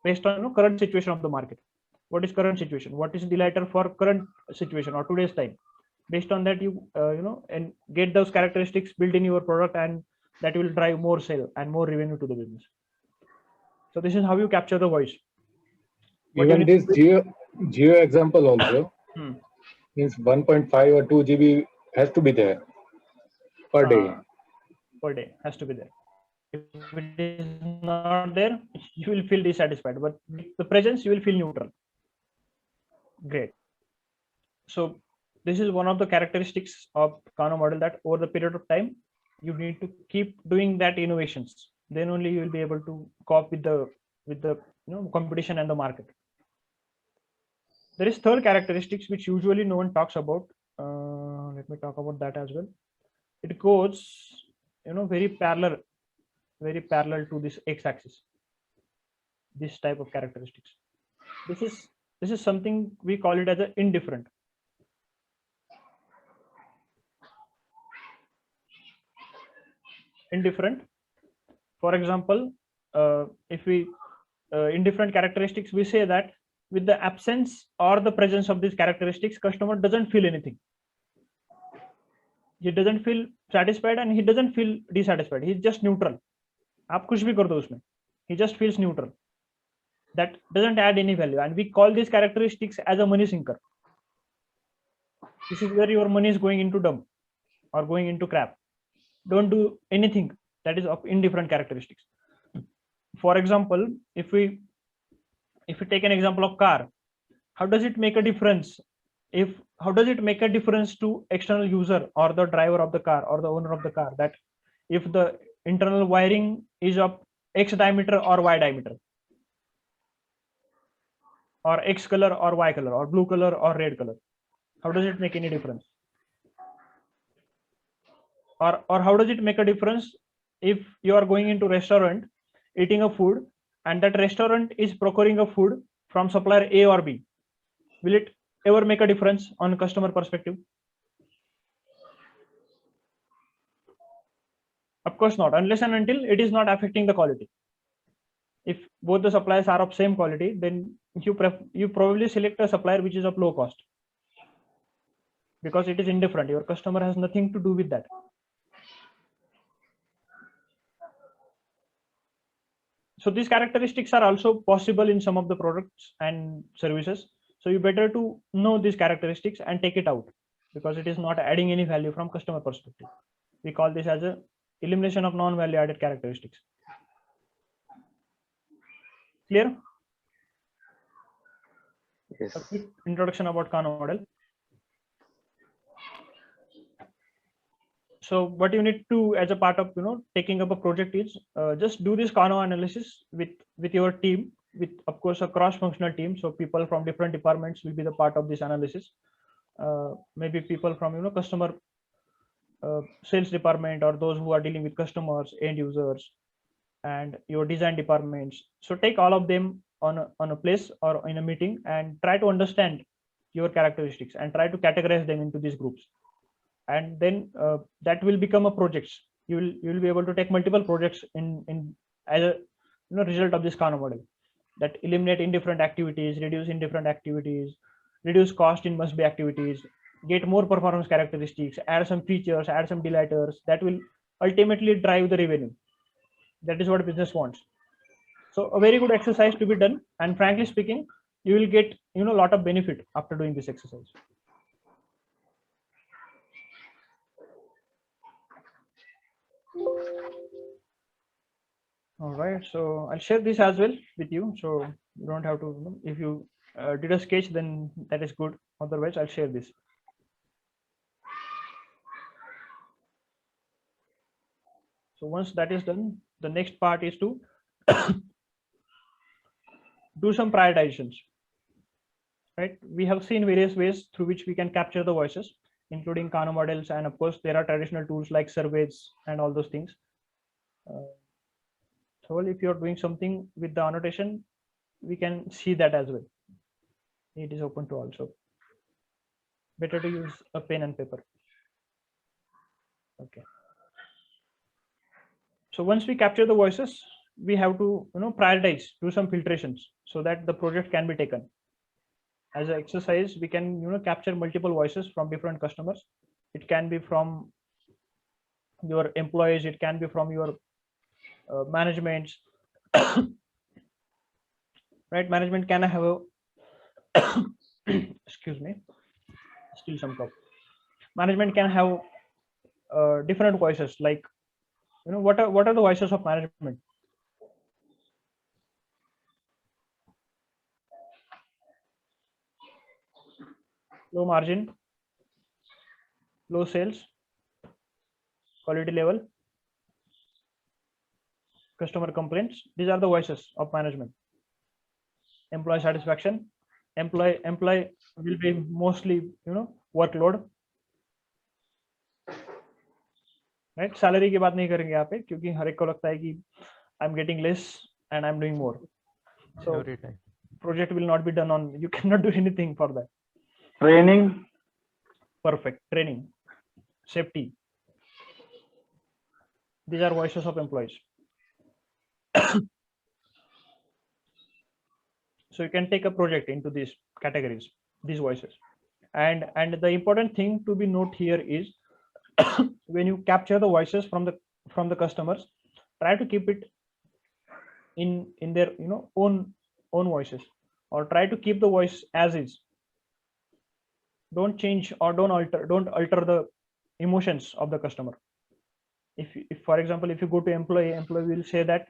based on current situation of the market. What is current situation? What is delighter for current situation or today's time? Based on that, you and get those characteristics built in your product, and that will drive more sale and more revenue to the business. So this is how you capture the voice. Even this geo example also means 1.5 or 2 GB has to be there per day. Per day has to be there. If it is not there, you will feel dissatisfied. But with the presence, you will feel neutral. Great. So this is one of the characteristics of Kano model, that over the period of time, you need to keep doing that innovations. Then only you will be able to cope with the competition and the market. There is third characteristics which usually no one talks about. Let me talk about that as well. It goes, very parallel to this x-axis. This type of characteristics. This is something we call it as an indifferent. Indifferent. For example, if we indifferent characteristics, we say that with the absence or the presence of these characteristics, customer doesn't feel anything. He doesn't feel satisfied and he doesn't feel dissatisfied. He's just neutral. आप कुछ भी कर दो उसमें. He just feels neutral. That doesn't add any value, and we call these characteristics as a money sinker. This is where your money is going into dump or going into crap. Don't do anything that is of indifferent characteristics. For example, if we take an example of car, how does it make a difference? How does it make a difference to external user or the driver of the car or the owner of the car, that if the internal wiring is of X diameter or Y diameter, or X color or Y color, or blue color or red color? How does it make any difference? Or how does it make a difference if you are going into restaurant, eating a food, and that restaurant is procuring a food from supplier A or B? Will it ever make a difference on customer perspective? Of course not, unless and until it is not affecting the quality. If both the suppliers are of same quality, then you probably select a supplier which is of low cost, because it is indifferent. Your customer has nothing to do with that. So these characteristics are also possible in some of the products and services. So you better to know these characteristics and take it out, because it is not adding any value from customer perspective. We call this as a elimination of non-value added characteristics. Clear? Yes. A quick introduction about Kano model. So what you need to, as a part of taking up a project, is just do this Kano analysis with your team, with of course a cross-functional team. So people from different departments will be the part of this analysis. Maybe people from customer sales department, or those who are dealing with customers, end users, and your design departments. So take all of them on a place or in a meeting and try to understand your characteristics and try to categorize them into these groups. And then that will become a projects. You will be able to take multiple projects in as a result of this Kano model, that eliminate indifferent activities, reduce indifferent activities, reduce cost in must be activities, get more performance characteristics, add some features, add some delighters that will ultimately drive the revenue. That is what business wants. So a very good exercise to be done, and frankly speaking, you will get a lot of benefit after doing this exercise. All right, so I'll share this as well with you, so you don't have to, if you did a sketch, then that is good. Otherwise, I'll share this. So once that is done, the next part is to do some prioritizations. Right? We have seen various ways through which we can capture the voices, including Kano models, and of course, there are traditional tools like surveys and all those things. So if you're doing something with the annotation, we can see that as well. It is open to all, so better to use a pen and paper. Okay. So once we capture the voices, we have to prioritize, do some filtrations so that the project can be taken. As an exercise, we can capture multiple voices from different customers. It can be from your employees, it can be from your management. Right? Management can have a excuse me, still some cough. Management can have different voices, like what are the voices of management? Low margin, low sales, quality level, customer complaints. These are the voices of management. Employee satisfaction, employee will be mostly workload. Right? Salary की बात नहीं करेंगे यहाँ पे, क्योंकि हर एक को लगता है कि I'm getting less and I'm doing more. So Every time. Project will not be done on, you cannot do anything for that. Training. Perfect. Training, safety. These are voices of employees. So you can take a project into these categories, these voices. And the important thing to be note here is when you capture the voices from the customers, try to keep it in their own voices, or try to keep the voice as is. Don't change or don't alter the emotions of the customer. If for example, if you go to employee will say that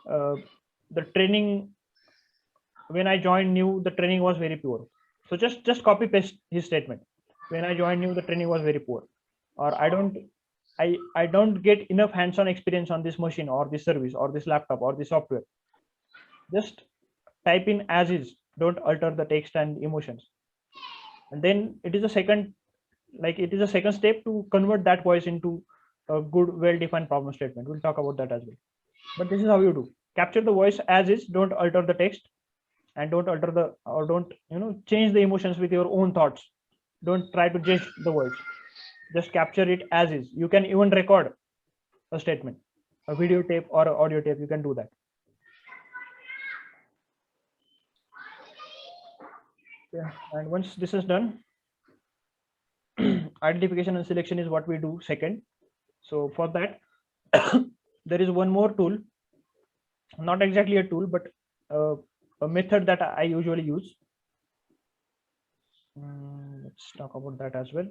the training, when I joined new, the training was very poor. So just copy paste his statement. When I joined new, the training was very poor. Or I don't get enough hands-on experience on this machine or this service or this laptop or this software. Just type in as is. Don't alter the text and emotions. And then it is a second step to convert that voice into a good, well-defined problem statement. We'll talk about that as well. But this is how you do. Capture the voice as is. Don't alter the text, and don't alter don't change the emotions with your own thoughts. Don't try to judge the voice. Just capture it as is. You can even record a statement, a video tape or an audio tape. You can do that. Yeah. And once this is done, identification and selection is what we do second. So for that, there is one more tool, not exactly a tool, but a method that I usually use. Let's talk about that as well.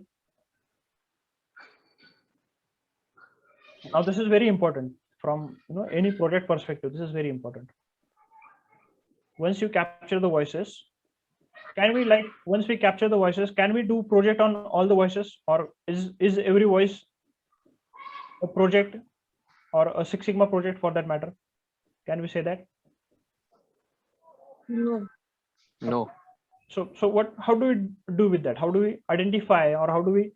Now this is very important from any project perspective. This is very important. Once you capture the voices, once we capture the voices, can we do project on all the voices, or is every voice a project, or a Six Sigma project for that matter? Can we say that? No. No. So how do we do with that? How do we identify, or how do we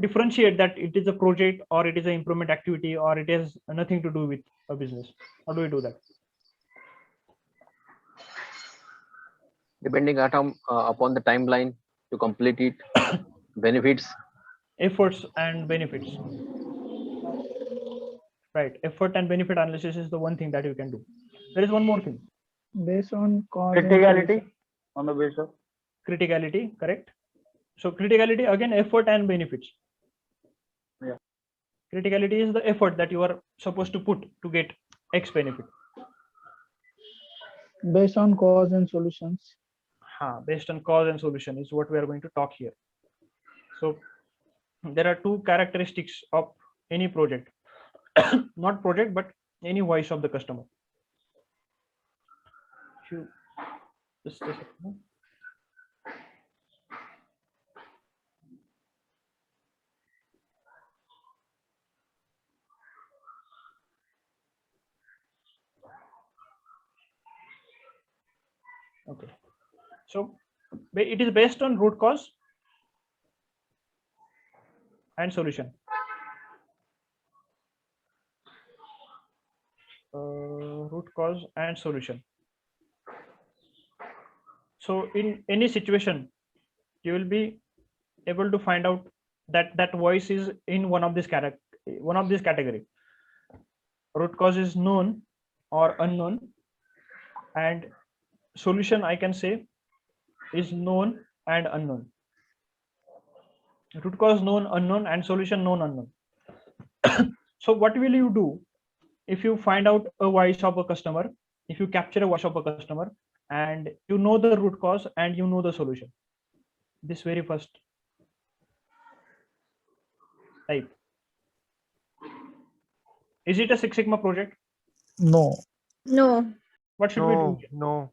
differentiate that it is a project, or it is an improvement activity, or it has nothing to do with a business? How do we do that? Depending upon the timeline to complete it, benefits. Efforts and benefits. Right. Effort and benefit analysis is the one thing that you can do. There is one more thing. Based on cause and Criticality. solution. On the basis of Criticality, correct. So criticality, again, effort and benefits. Yeah. Criticality is the effort that you are supposed to put to get X benefit. Based on cause and solutions. Based on cause and solution is what we are going to talk here. So there are two characteristics of any project. not project, but any voice of the customer. Just a second. Okay, so it is based on root cause and solution. Root cause and solution. So in any situation, you will be able to find out that that voice is in one of this category. Root cause is known or unknown, and solution, I can say, is known and unknown. Root cause known, unknown, and solution known, unknown. So what will you do if you find out a voice of a customer, if you capture a voice of a customer, and you know the root cause and you know the solution? This very first type. Is it a Six Sigma project? No. No. What should we do? No.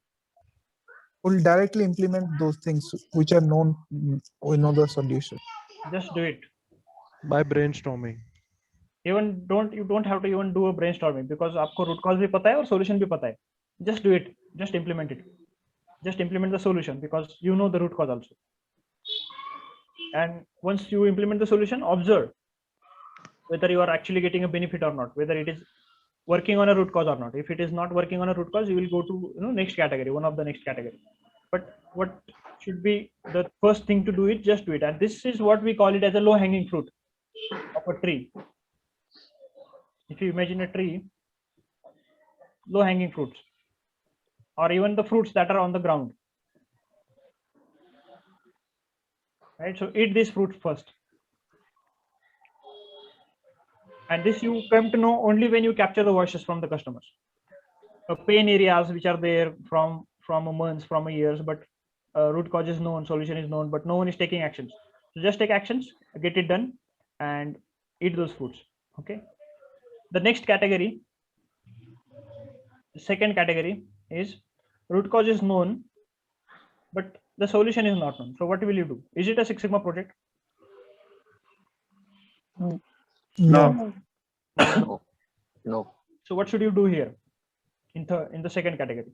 We'll directly implement those things which are known. We know the solution. Just do it. By brainstorming. You don't have to even do a brainstorming, because आपको root cause भी पता है और solution भी पता है. Just do it. Just implement it. Just implement the solution, because you know the root cause also. And once you implement the solution, observe whether you are actually getting a benefit or not, whether it is working on a root cause or not. If it is not working on a root cause, you will go to next category, one of the next category. But what should be the first thing to do it? Just do it. And this is what we call it as a low hanging fruit of a tree. If you imagine a tree, low hanging fruits, or even the fruits that are on the ground, right? So eat these fruits first. And this you come to know only when you capture the voices from the customers. Pain areas which are there from months, from years, but root cause is known, solution is known, but no one is taking actions. So just take actions, get it done, and eat those fruits. Okay. The next category, the second category, is root cause is known, but the solution is not known. So what will you do? Is it a Six Sigma project? No. No. So what should you do here in the second category?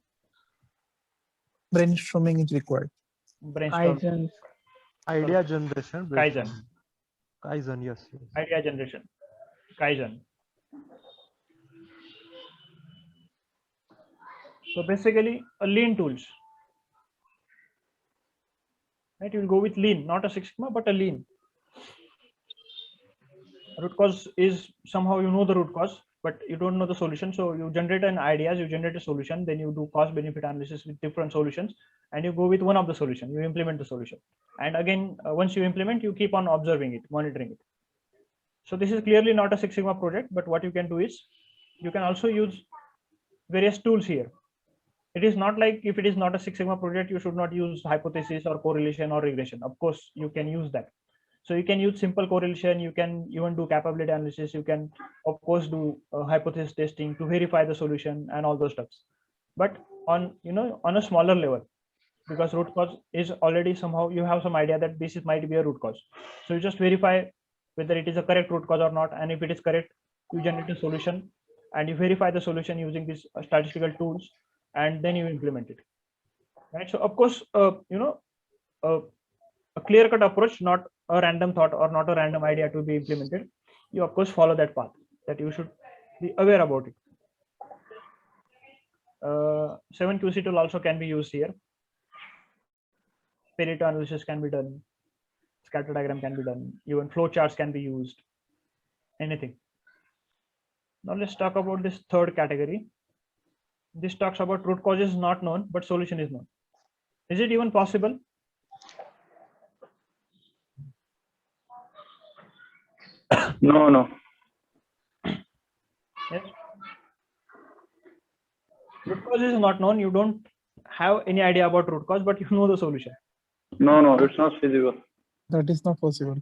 Brainstorming is required. Brainstorm. Kaizen. Idea generation. Kaizen. Kaizen, yes. Idea generation. Kaizen. So basically a lean tools. Right? You will go with lean, not a Six Sigma, but a lean. Root cause is somehow you know the root cause, but you don't know the solution. So you generate an ideas, you generate a solution, then you do cost benefit analysis with different solutions, and you go with one of the solution, you implement the solution. And again, once you implement, you keep on observing it, monitoring it. So this is clearly not a Six Sigma project, but what you can do is you can also use various tools here. It is not like if it is not a Six Sigma project, you should not use hypothesis or correlation or regression. Of course, you can use that. So you can use simple correlation. You can even do capability analysis. You can, of course, do hypothesis testing to verify the solution and all those stuffs. But on a smaller level, because root cause is already somehow you have some idea that this might be a root cause. So you just verify whether it is a correct root cause or not. And if it is correct, you generate a solution and you verify the solution using these statistical tools, and then you implement it. Right. So of course, a clear-cut approach, not a random thought or not a random idea to be implemented. You of course follow that path, that you should be aware about it. 7QC tool also can be used here. Pareto analysis can be done. Scatter diagram can be done. Even flowcharts can be used. Anything. Now let's talk about this third category. This talks about root cause is not known, but solution is known. Is it even possible? No. Yes. Root cause is not known. You don't have any idea about root cause, but you know the solution. No, it's not feasible. That is not possible.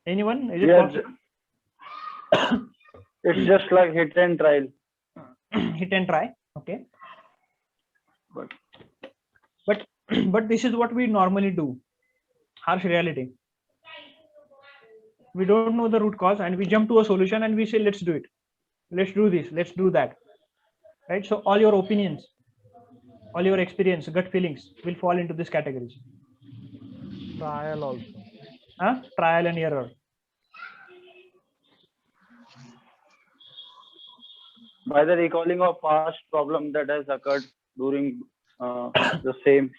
Anyone? Is it Yeah, possible? It's just like hit and trial. Hit and try. Okay. But But this is what we normally do. Harsh reality. We don't know the root cause and we jump to a solution and we say, let's do it. Let's do this. Let's do that. Right. So all your opinions, all your experience, gut feelings will fall into this categories. Trial also. Trial and error. by the recalling of past problem that has occurred during the same,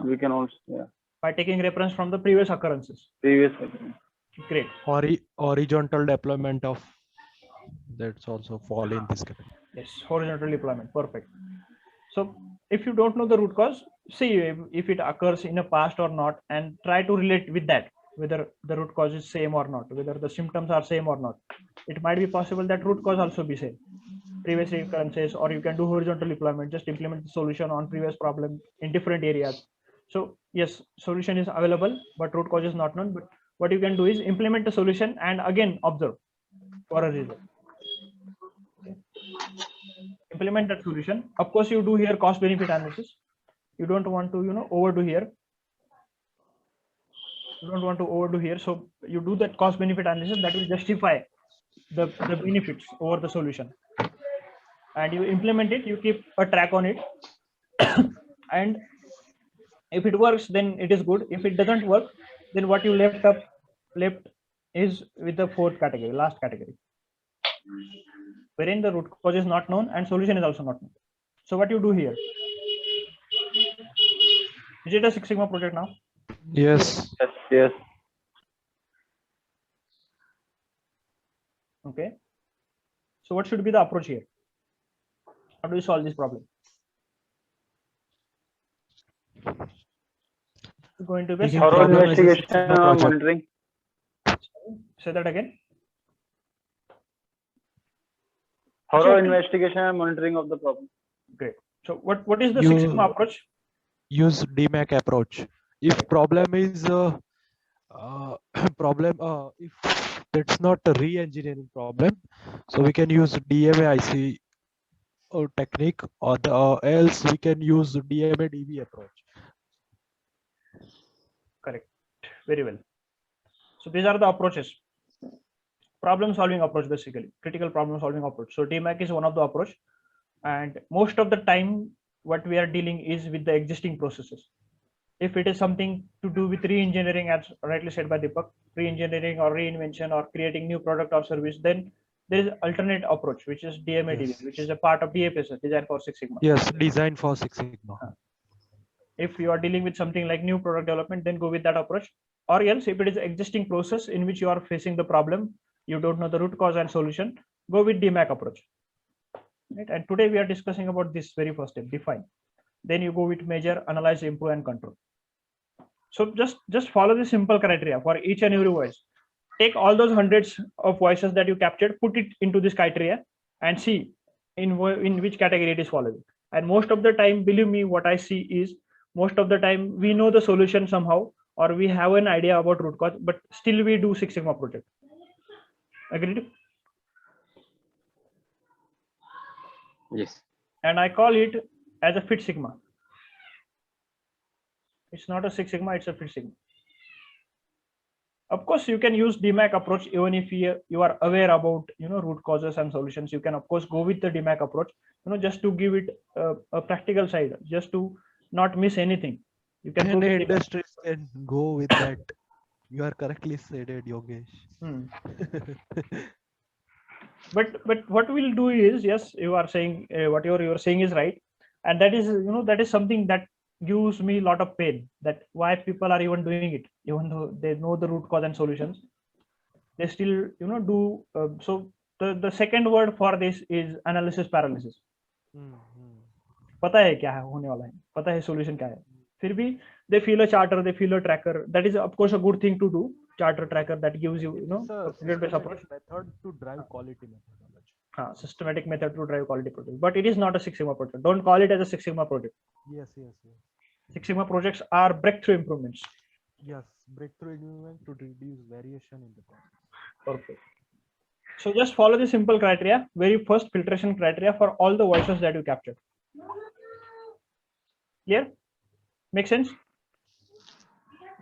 we can also by taking reference from the previous occurrences. Previous. Great. Horizontal deployment of that's also fall in this category. Yes, horizontal deployment. Perfect. So if you don't know the root cause, see if it occurs in a past or not, and try to relate with that, whether the root cause is same or not, whether the symptoms are same or not. It might be possible that root cause also be same, previous recurrences, or you can do horizontal deployment, just implement the solution on previous problem in different areas. So yes, solution is available, but root cause is not known. But what you can do is implement the solution and again observe for a result. Okay. Implement that solution. Of course, you do here cost benefit analysis. You don't want to overdo here. You don't want to overdo here. So you do that cost benefit analysis that will justify the benefits over the solution. And you implement it, you keep a track on it. And if it works, then it is good. If it doesn't work, then what you left is with the fourth category, last category, wherein the root cause is not known and solution is also not known. So what you do here? Is it a Six Sigma project now? Yes. Yes. Okay. So what should be the approach here? How do we solve this problem? It's going to be thorough investigation and monitoring. Say that again. Thorough investigation and monitoring of the problem. Great. So what is the Six Sigma approach? Use DMAC approach. If problem is if it's not a re-engineering problem, so we can use DMA-IC technique, or else we can use DMA-DB approach. Correct. Very well. So these are the approaches. Problem solving approach, basically critical problem solving approach. So DMAC is one of the approach, and most of the time what we are dealing is with the existing processes. If it is something to do with re-engineering, as rightly said by Deepak, re-engineering or reinvention or creating new product or service, then there is alternate approach, which is DMA-DB, Yes. which is a part of DFS, Design for Six Sigma. Yes, design for Six Sigma. If you are dealing with something like new product development, then go with that approach. Or else, if it is existing process in which you are facing the problem, you don't know the root cause and solution, go with DMAC approach. Right? And today we are discussing about this very first step, define. Then you go with measure, analyze, improve, and control. So just follow the simple criteria for each and every voice. Take all those hundreds of voices that you captured, put it into this criteria, and see in which category it is following. And most of the time, believe me, what I see is most of the time we know the solution somehow, or we have an idea about root cause, but still we do Six Sigma project. Agreed? Yes. And I call it as a Fit Sigma. It's not a Six Sigma, it's a Fit Sigma. Of course, you can use DMAC approach even if you are aware about root causes and solutions. You can of course go with the DMAC approach, just to give it a practical side, just to not miss anything. You can. Many industries can go with that. You are correctly stated, Yogesh. But what we'll do is, yes, you are saying whatever you are saying is right, and that is that is something that gives me a lot of pain, that why people are even doing it, even though they know the root cause and solutions, they still do. So the second word for this is analysis paralysis. पता है क्या है होने वाला है, पता है solution क्या है, फिर भी they feel a charter, they feel a tracker. That is of course a good thing to do. Charter tracker that gives you a period-based approach. Method to drive quality methodology. Systematic method to drive quality project, but it is not a Six Sigma project. Don't call it as a Six Sigma project. Yes. Six Sigma projects are breakthrough improvements. Yes, breakthrough improvement to reduce variation in the process. Perfect. So just follow the simple criteria, very first filtration criteria for all the voices that you captured. Clear? Make sense?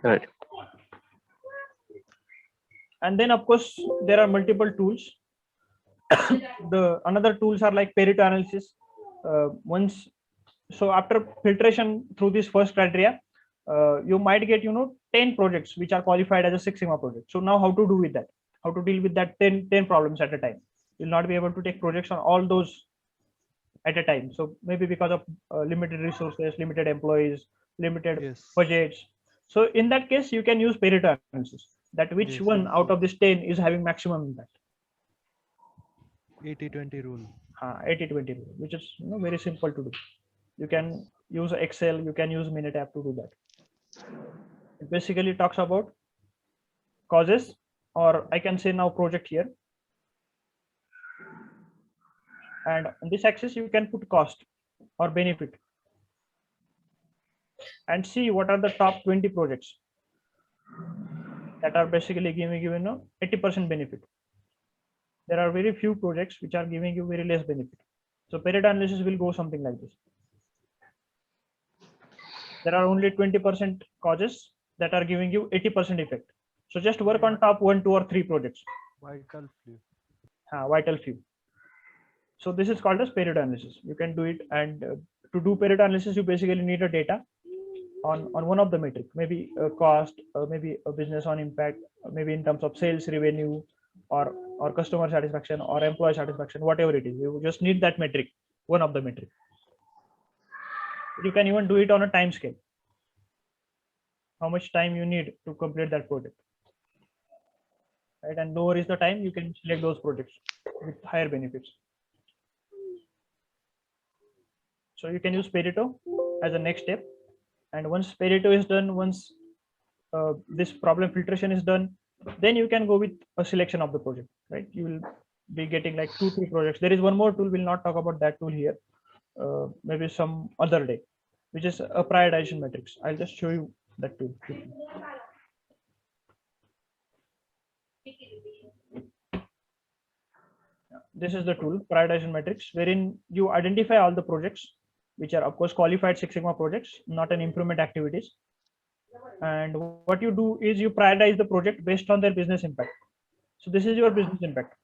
Right. And then of course there are multiple tools. The another tools are like Pareto analysis. So after filtration through this first criteria, you might get 10 projects which are qualified as a Six Sigma project. So now how to do with that? How to deal with that 10 problems at a time? You'll not be able to take projects on all those at a time. So maybe because of limited resources, limited employees, limited Yes. budgets. So in that case, you can use Pareto analysis. That which Yes, one yes, out of this 10 is having maximum impact. 80-20 rule. 80-20 rule, which is very simple to do. You can use Excel, you can use Minitab to do that. It basically talks about causes, or I can say now project here. And on this axis, you can put cost or benefit and see what are the top 20 projects that are basically giving you 80% benefit. There are very few projects which are giving you very less benefit. So Pareto analysis will go something like this. There are only 20% causes that are giving you 80% effect. So just work on top 1, 2, or 3 projects. Vital few. Vital few. So this is called as Pareto analysis. You can do it, and to do Pareto analysis, you basically need a data on one of the metric, maybe a cost, maybe a business on impact, maybe in terms of sales revenue, or customer satisfaction, or employee satisfaction, whatever it is. You just need that metric, one of the metric. You can even do it on a time scale. How much time you need to complete that project, right? And lower is the time, you can select those projects with higher benefits. So you can use Pareto as a next step. And once Pareto is done, once this problem filtration is done, then you can go with a selection of the project, right? You will be getting like 2-3 projects. There is one more tool, we'll not talk about that tool here, maybe some other day, which is a prioritization matrix. I'll just show you that tool. This is the tool, prioritization matrix, wherein you identify all the projects, which are of course qualified Six Sigma projects, not an improvement activities. And what you do is you prioritize the project based on their business impact. So this is your business impact.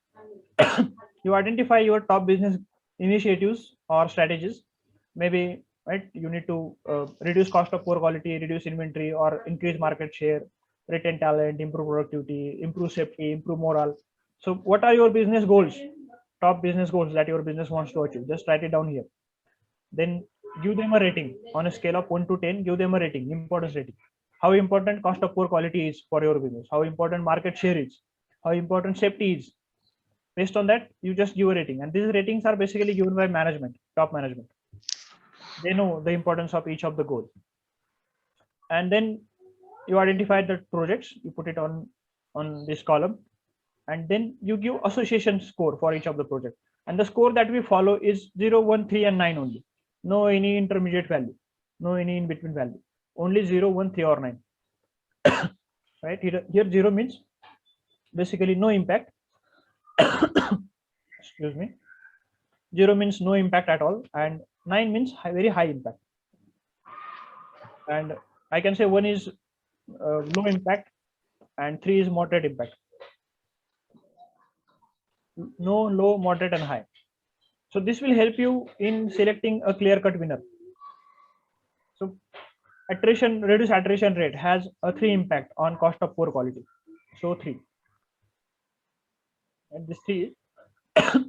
You identify your top business initiatives or strategies. Maybe, right, you need to reduce cost of poor quality, reduce inventory, or increase market share, retain talent, improve productivity, improve safety, improve morale. So what are your business goals? Top business goals that your business wants to achieve. Just write it down here. Then give them a rating on a scale of 1 to 10. Give them a rating, importance rating. How important cost of poor quality is for your business, how important market share is, how important safety is. Based on that, you just give a rating, and these ratings are basically given by management, top management. They know the importance of each of the goals. And then you identify the projects, you put it on this column, and then you give association score for each of the project. And the score that we follow is 0, 1, 3, and 9 only. No any intermediate value, no any in between value. Only 0, 1, 3, or 9. Right here 0 means basically no impact. Excuse me. 0 means no impact at all, and 9 means very high impact. And I can say 1 is low impact, and 3 is moderate impact. No, low, moderate, and high. So this will help you in selecting a clear-cut winner. So reduced attrition rate has a 3 impact on cost of poor quality. So 3. And this 3 is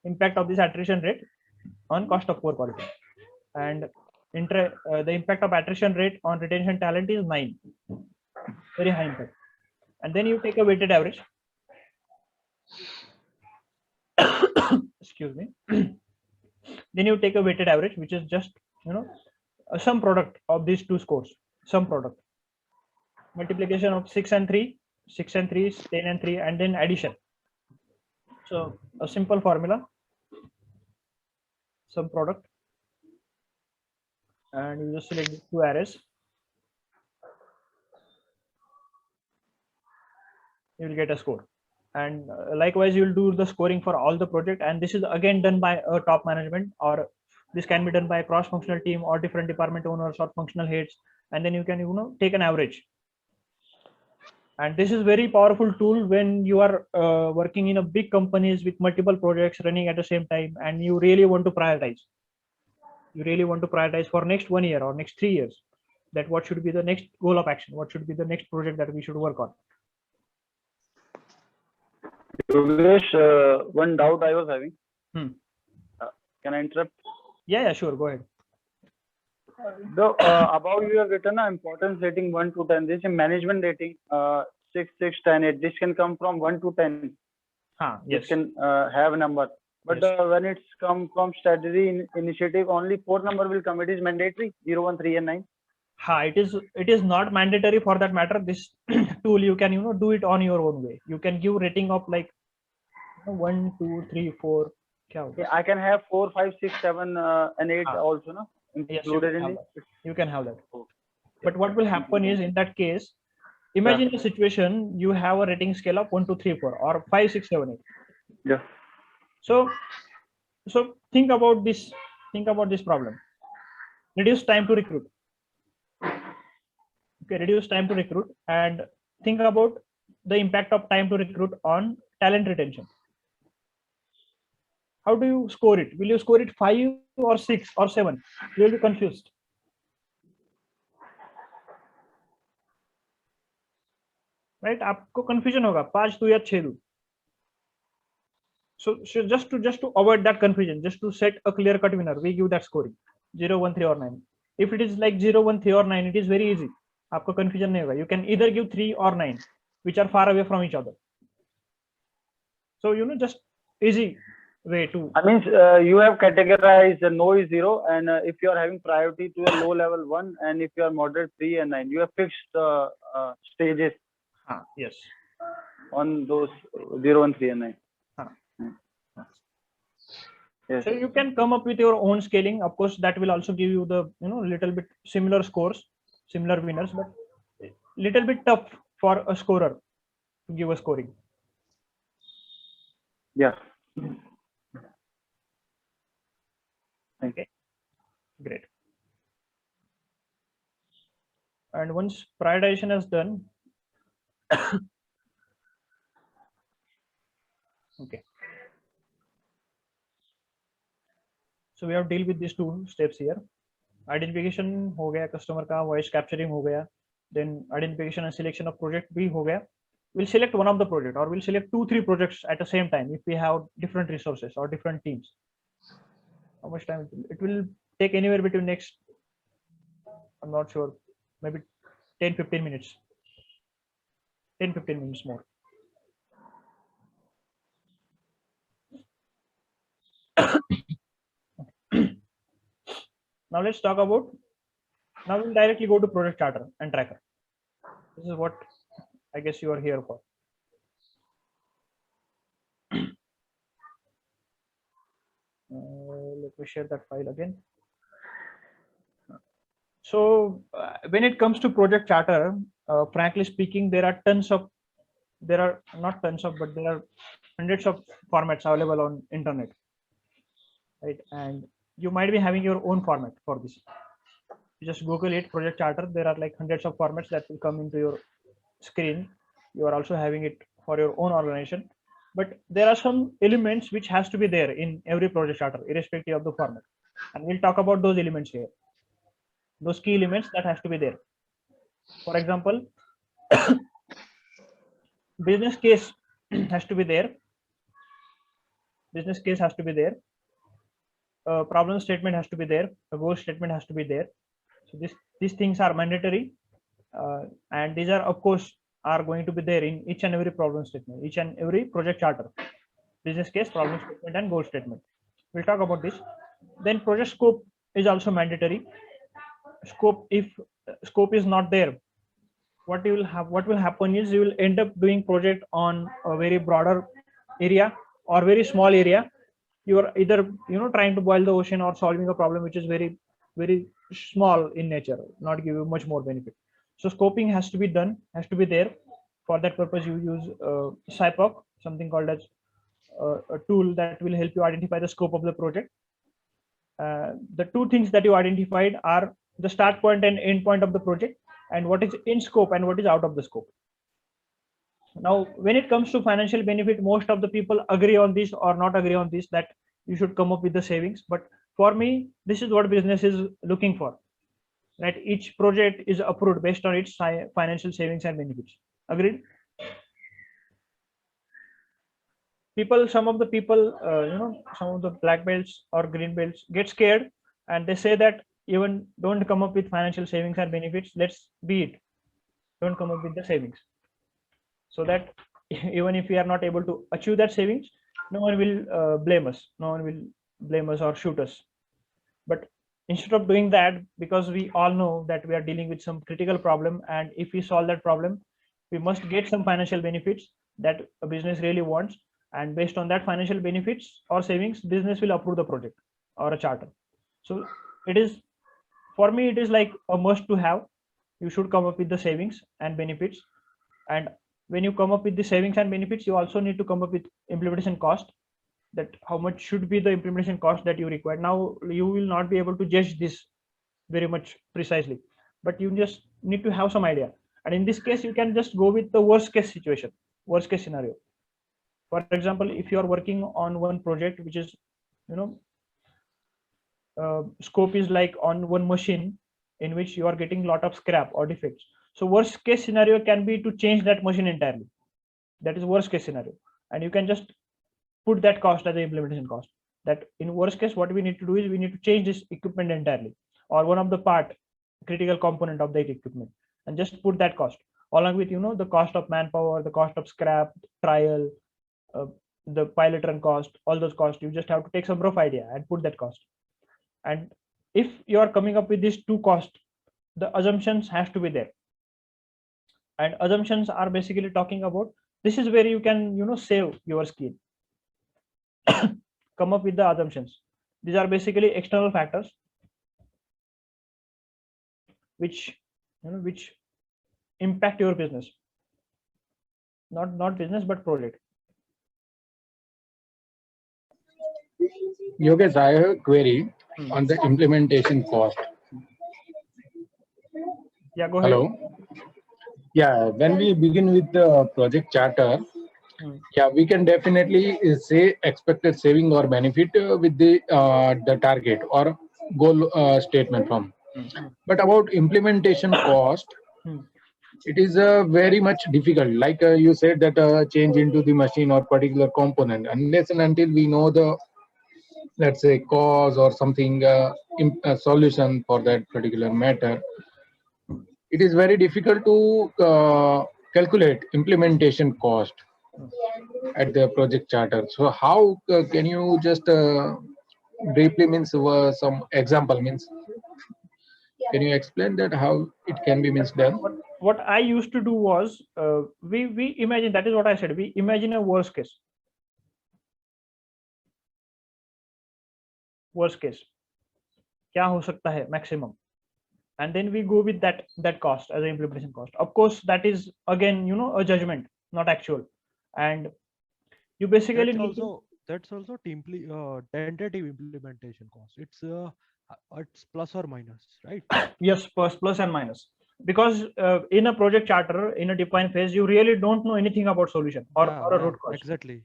impact of this attrition rate on cost of poor quality. And the impact of attrition rate on retention talent is 9. Very high impact. And then you take a weighted average. Excuse me. Then you take a weighted average, which is just some product of these two scores, some product. Multiplication of 6 and 3, 6 and 3 is 10 and 3, and then addition. So a simple formula, some product, and you just select the 2 arrays. You will get a score. and likewise you will do the scoring for all the project, and this is again done by a top management, or this can be done by a cross functional team or different department owners or functional heads, and then you can take an average. And this is very powerful tool when you are working in a big companies with multiple projects running at the same time, and you really want to prioritize. You really want to prioritize for next 1 year or next 3 years, that what should be the next goal of action, what should be the next project that we should work on. Yogesh, one doubt I was having. Hmm. Can I interrupt? Yeah, sure, go ahead. Above you have written importance rating 1 to 10. This is a management rating 6, 6, 10, 8. This can come from 1 to 10. Yes. This can have a number. But Yes. when it's come from strategy initiative, only 4 number will come. It is mandatory 0, 1, 3, and 9. It is not mandatory for that matter. This tool you can do it on your own way. You can give rating of like 1, 2, 3, 4. Yeah, I can have 4, 5, 6, 7, and 8 also, no? Yes, Included in it. you can have that. But what will happen is, in that case, imagine a situation you have a rating scale of 1, 2, 3, 4 or 5, 6, 7, 8. Yeah. So think about this problem. Reduce time to recruit. Okay, reduce time to recruit, and think about the impact of time to recruit on talent retention. How do you score it? Will you score it 5 or 6 or 7? You will be confused. Right? आपको confusion होगा 5 2 या 6 2. So just to avoid that confusion, just to set a clear cut winner, we give that scoring 0, 1, 3 or 9. If it is like 0, 1, 3 or 9, it is very easy. आपको confusion नहीं होगा. You can either give 3 or 9, which are far away from each other. So just easy way to. I mean, you have categorized no is 0, and if you are having priority to a low level 1, and if you are moderate 3 and 9, you have fixed stages. Yes. On those 0, 1, 3 and 9. Yes. So you can come up with your own scaling. Of course, that will also give you the little bit similar scores, similar winners, but little bit tough for a scorer to give a scoring. Yeah. Okay. Great. And once prioritization is done, okay. So we have deal with these 2 steps here. Identification हो गया, customer का voice capturing हो गया, then identification and selection of project भी हो गया. We'll select one of the project, or we'll select 2, 3 projects at the same time if we have different resources or different teams. How much time it will take? Anywhere between next, I'm not sure, maybe 10-15 minutes. 10-15 minutes more. Now let's talk about. Now we'll directly go to project charter and tracker. This is what I guess you are here for. Let me share that file again. So when it comes to project charter, frankly speaking, there are not tons of, but there are hundreds of formats available on internet, right? And you might be having your own format for this. You just Google it, project charter. There are like hundreds of formats that will come into your screen. You are also having it for your own organization, but there are some elements which has to be there in every project charter, irrespective of the format. And we'll talk about those elements here. Those key elements that has to be there. For example, business case has to be there. Business case has to be there. Problem statement has to be there. A goal statement has to be there. So these things are mandatory, and these are, of course, are going to be there in each and every problem statement, each and every project charter. Business case, problem statement, and goal statement. We'll talk about this. Then project scope is also mandatory. Scope, if scope is not there, what will happen is you will end up doing project on a very broader area or very small area. You are either trying to boil the ocean or solving a problem which is very, very small in nature, not give you much more benefit. So scoping has to be done, has to be there For that purpose, you use SIPOC, something called as a tool that will help you identify the scope of the project. The two things that you identified are the start point and end point of the project, and what is in scope and what is out of the scope. Now, when it comes to financial benefit, most of the people agree on this or not agree on this, that you should come up with the savings. But for me, this is what business is looking for. Right? Each project is approved based on its financial savings and benefits. Agreed? Some of the people, some of the black belts or green belts get scared, and they say that even don't come up with financial savings and benefits. Let's be it. Don't come up with the savings. So that even if we are not able to achieve that savings, no one will blame us. No one will blame us or shoot us. But instead of doing that, because we all know that we are dealing with some critical problem, and if we solve that problem, we must get some financial benefits that a business really wants. And based on that financial benefits or savings, business will approve the project or a charter. So it is, for me, it is like a must to have. You should come up with the savings and benefits. And when you come up with the savings and benefits, you also need to come up with implementation cost, that how much should be the implementation cost that you require. Now, you will not be able to judge this very much precisely, but you just need to have some idea. And in this case, you can just go with the worst case situation, worst case scenario. For example, if you are working on one project, which is, scope is like on one machine in which you are getting a lot of scrap or defects. So worst case scenario can be to change that machine entirely. That is worst case scenario. And you can just put that cost as the implementation cost. That in worst case, what we need to do is we need to change this equipment entirely, or one of the critical component of the equipment, and just put that cost along with, the cost of manpower, the cost of scrap, trial, the pilot run cost, all those costs. You just have to take some rough idea and put that cost. And if you are coming up with these two costs, the assumptions have to be there. And assumptions are basically talking about, this is where you can, save your skin. Come up with the assumptions. These are basically external factors which impact your business, not business but project. Yogesh, I have a query on the implementation cost. Yeah, go ahead. Hello. Yeah, when we begin with the project charter, yeah, we can definitely say expected saving or benefit with the target or goal statement from. But about implementation cost, it is very much difficult. Like you said, that change into the machine or particular component, unless and until we know the, let's say, cause or something, a solution for that particular matter, it is very difficult to calculate implementation cost at the project charter. So how can you just briefly means some example means, can you explain that how it can be means done? What I used to do was, we imagine, that is what I said, we imagine a worst case. Worst case, kya ho sakta hai maximum, and then we go with that cost as an implementation cost. Of course, that is again, a judgment, not actual. And you basically that's also tentative implementation cost. It's plus or minus, right? Yes, plus and minus, because in a project charter, in a define phase, you really don't know anything about solution or a root cause. Exactly.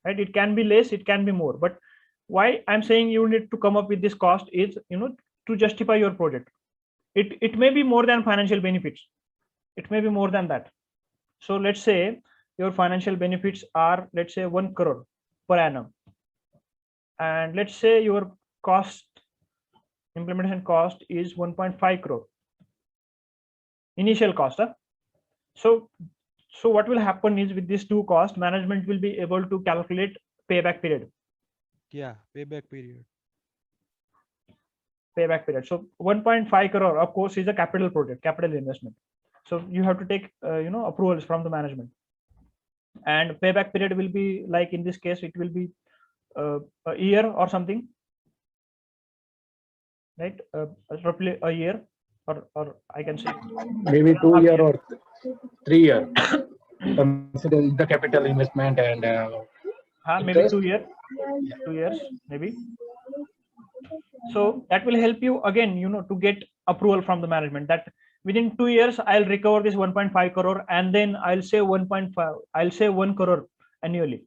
Right? It can be less, it can be more, but why I'm saying you need to come up with this cost is, to justify your project. It may be more than financial benefits. It may be more than that. So let's say your financial benefits are, let's say, 1 crore per annum, and let's say your implementation cost is 1.5 crore initial cost. So what will happen is, with these two costs, management will be able to calculate payback period. Yeah, payback period. So 1.5 crore, of course, is a capital project, capital investment. So you have to take approvals from the management, and payback period will be, like in this case, it will be a year or something, right? Roughly a year. or I can say maybe 2 year or 3 year. maybe Consider the capital investment and 2 years, 2 years maybe. So that will help you again, to get approval from the management that within 2 years I'll recover this 1.5 crore and then I'll say 1.5, I'll say 1 crore annually.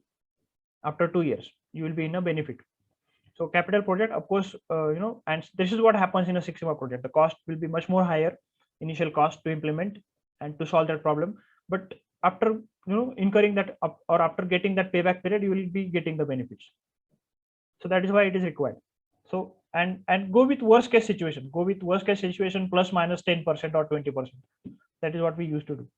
After 2 years, you will be in a benefit. So capital project, of course, and this is what happens in a 6 Sigma project. The cost will be much more higher, initial cost to implement and to solve that problem. But after incurring that or after getting that payback period, you will be getting the benefits. So that is why it is required. So and go with worst case situation. Go with worst case situation plus minus 10% or 20%. That is what we used to do.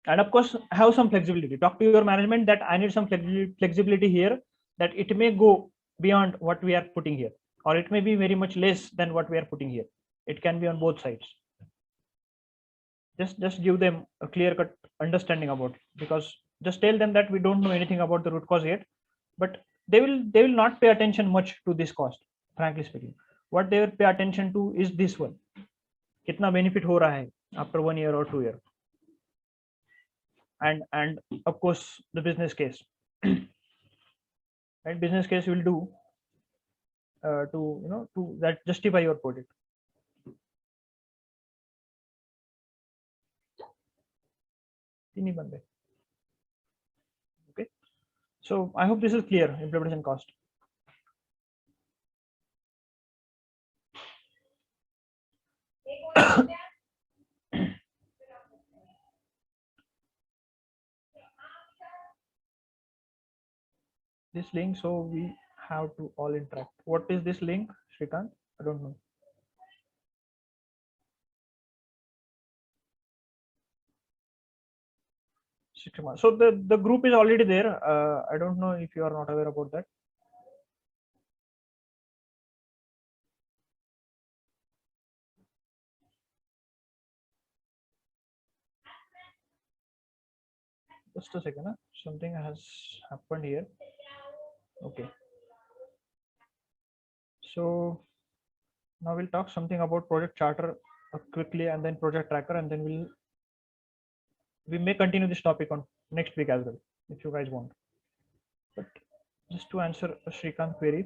And of course, have some flexibility. Talk to your management that I need some flexibility here, that it may go beyond what we are putting here, or it may be very much less than what we are putting here. It can be on both sides. Just give them a clear-cut understanding about it, because just tell them that we don't know anything about the root cause yet, but they will not pay attention much to this cost, frankly speaking. What they will pay attention to is this one. Kitna benefit ho raha hai after 1 year or 2 years. And of course the business case. Right, business case will do to that justify your project. Okay, so I hope this is clear. Implementation cost. This link, so we have to all interact. What is this link, Shrikant? I don't know. So the group is already there. I don't know if you are not aware about that. Just a second. Something has happened here. Okay. So now we'll talk something about project charter quickly, and then project tracker, and then we may continue this topic on next week as well, if you guys want. But just to answer a Shrikant query,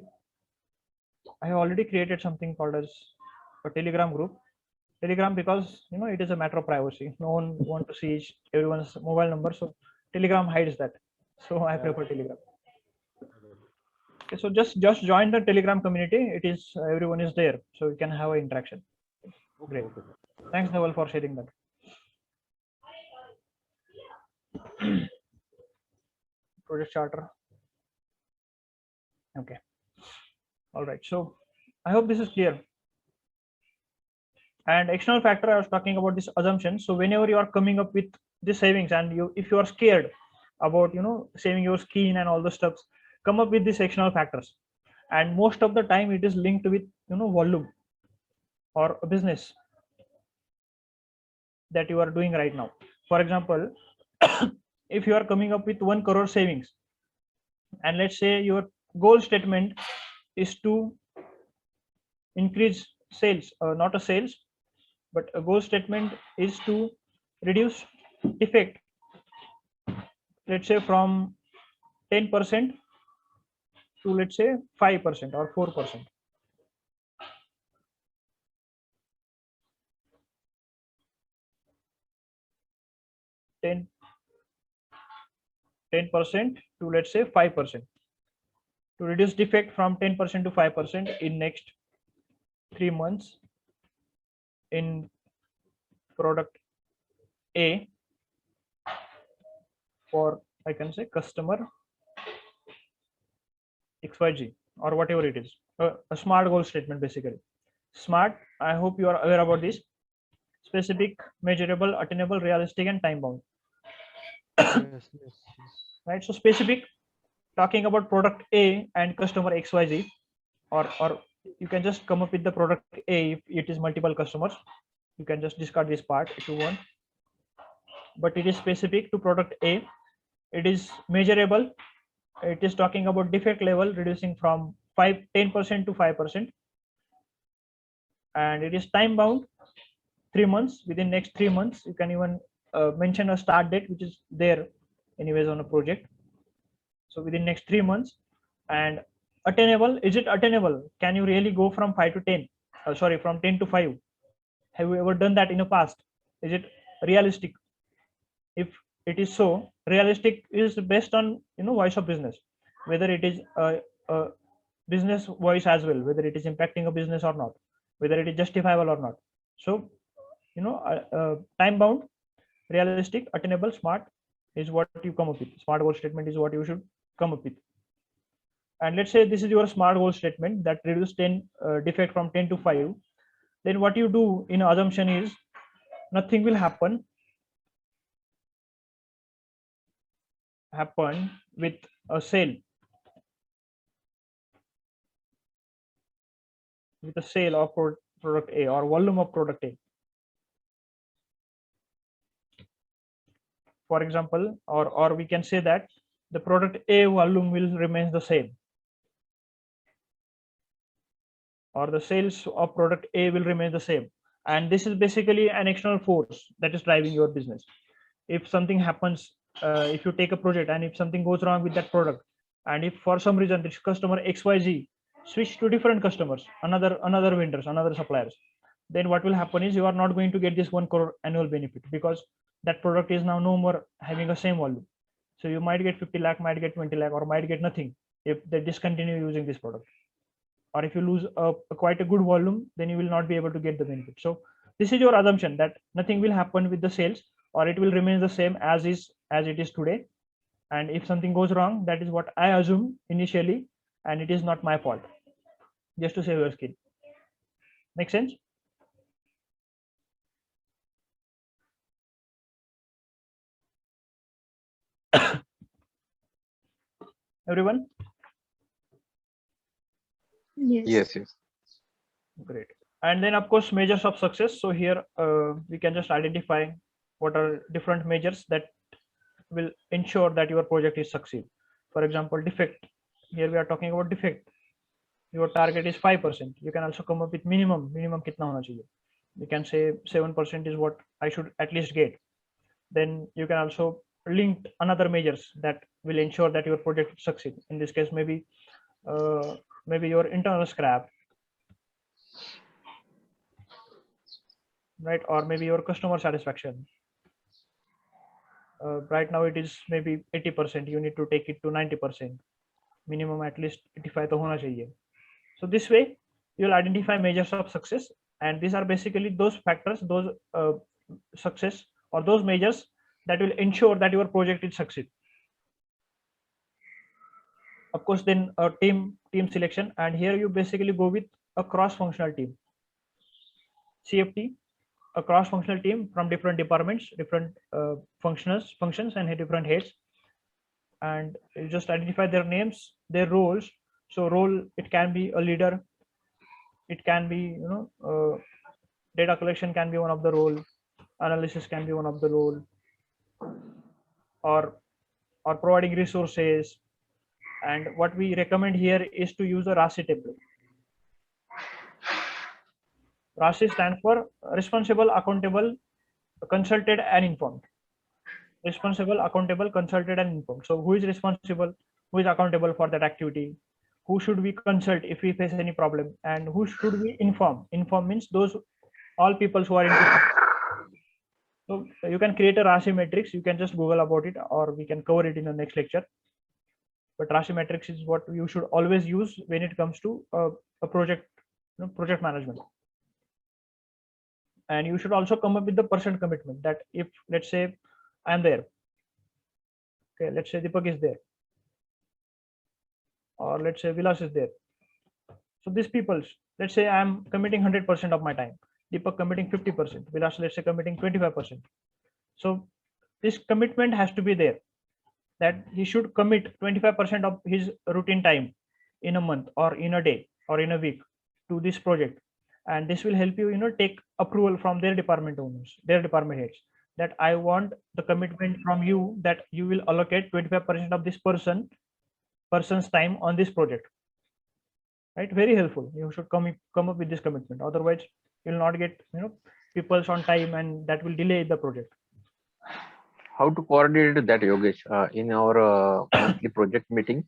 I have already created something called as a Telegram group. Telegram, because it is a matter of privacy. No one wants to see everyone's mobile number, so Telegram hides that. So I prefer Telegram. Okay, so just join the Telegram community. It is everyone is there, so we can have an interaction. Great. Thanks, Naval, for sharing that. Project charter. Okay. All right. So I hope this is clear. And external factor, I was talking about this assumption. So whenever you are coming up with the savings, and if you are scared about saving your skin and all the stuff, come up with these external factors. And most of the time it is linked with volume or a business that you are doing right now. For example, if you are coming up with 1 crore savings, and let's say your goal statement is to increase sales, not a sales, but a goal statement is to reduce defect, let's say from 10% to let's say 5% or 4%. Ten 10% to let's say 5%, to reduce defect from 10% to 5% in next 3 months in product A for, I can say, customer XYG or whatever it is. A SMART goal statement, basically. SMART, I hope you are aware about this: specific, measurable, attainable, realistic, and time bound. Yes. Right, so specific, talking about product A and customer XYZ, or you can just come up with the product A if it is multiple customers. You can just discard this part if you want, but it is specific to product A. It is measurable. It is talking about defect level reducing from 10% to 5%, and it is time bound, 3 months. Within next 3 months, you can even mention a start date which is there anyways on a project. So within next 3 months. And attainable, is it attainable? Can you really go from 5 to 10? Sorry, from 10 to 5? Have you ever done that in the past? Is it realistic? If it is so, realistic is based on voice of business, whether it is a business voice as well, whether it is impacting a business or not, whether it is justifiable or not. So time bound, realistic, attainable, smart is what you come up with. Smart goal statement is what you should come up with. And let's say this is your smart goal statement that reduce 10 defect from 10 to 5. Then what you do in assumption is nothing will happen with a sale, with a sale of product A or volume of product A. For example, or we can say that the product A volume will remain the same, or the sales of product A will remain the same. And this is basically an external force that is driving your business. If something happens, if you take a project and if something goes wrong with that product, and if for some reason this customer XYZ switch to different customers, another vendors, another suppliers, then what will happen is you are not going to get this 1 crore annual benefit, because that product is now no more having the same volume. So you might get 50 lakh, might get 20 lakh, or might get nothing if they discontinue using this product. Or if you lose quite a good volume, then you will not be able to get the benefit. So this is your assumption that nothing will happen with the sales, or it will remain the same as it is today. And if something goes wrong, that is what I assume initially, and it is not my fault, just to save your skin. Make sense? Everyone? Yes. Great. And then of course measures of success. So here we can just identify what are different measures that will ensure that your project is succeed. For example, defect. Here we are talking about defect. Your target is 5%. You can also come up with minimum kitna hona chahiye. You can say 7% is what I should at least get. Then you can also link another measures that will ensure that your project succeed. In this case, maybe your internal scrap, right? Or maybe your customer satisfaction. Right now it is maybe 80%. You need to take it to 90%. Minimum at least 85 to hona chahiye. So this way you'll identify measures of success, and these are basically those factors, those success or those measures that will ensure that your project is succeed. Of course, then a team selection, and here you basically go with a cross-functional team. CFT, a cross-functional team from different departments, different functions and different heads, and you just identify their names, their roles. So role, it can be a leader, it can be data collection can be one of the role, analysis can be one of the role, or providing resources. And what we recommend here is to use a RASI template. RASI stands for responsible, accountable, consulted and informed. Responsible, accountable, consulted and informed. So who is responsible, who is accountable for that activity, who should we consult if we face any problem, and who should we inform? Inform means those all people who are into. So you can create a RASI matrix. You can just Google about it, or we can cover it in the next lecture. But RASI matrix is what you should always use when it comes to a project, project management. And you should also come up with the percent commitment, that if let's say I'm there, okay, let's say Deepak is there, or let's say Vilas is there. So these people, let's say I'm committing 100% of my time, Deepak committing 50%, Vilas let's say committing 25%. So this commitment has to be there, that he should commit 25% of his routine time in a month or in a day or in a week to this project. And this will help you, take approval from their department owners, their department heads, that I want the commitment from you that you will allocate 25% of this person's time on this project. right? Very helpful. You should come up with this commitment. Otherwise, you'll not get people on time, and that will delay the project. How to coordinate that, Yogesh, in our monthly project meeting?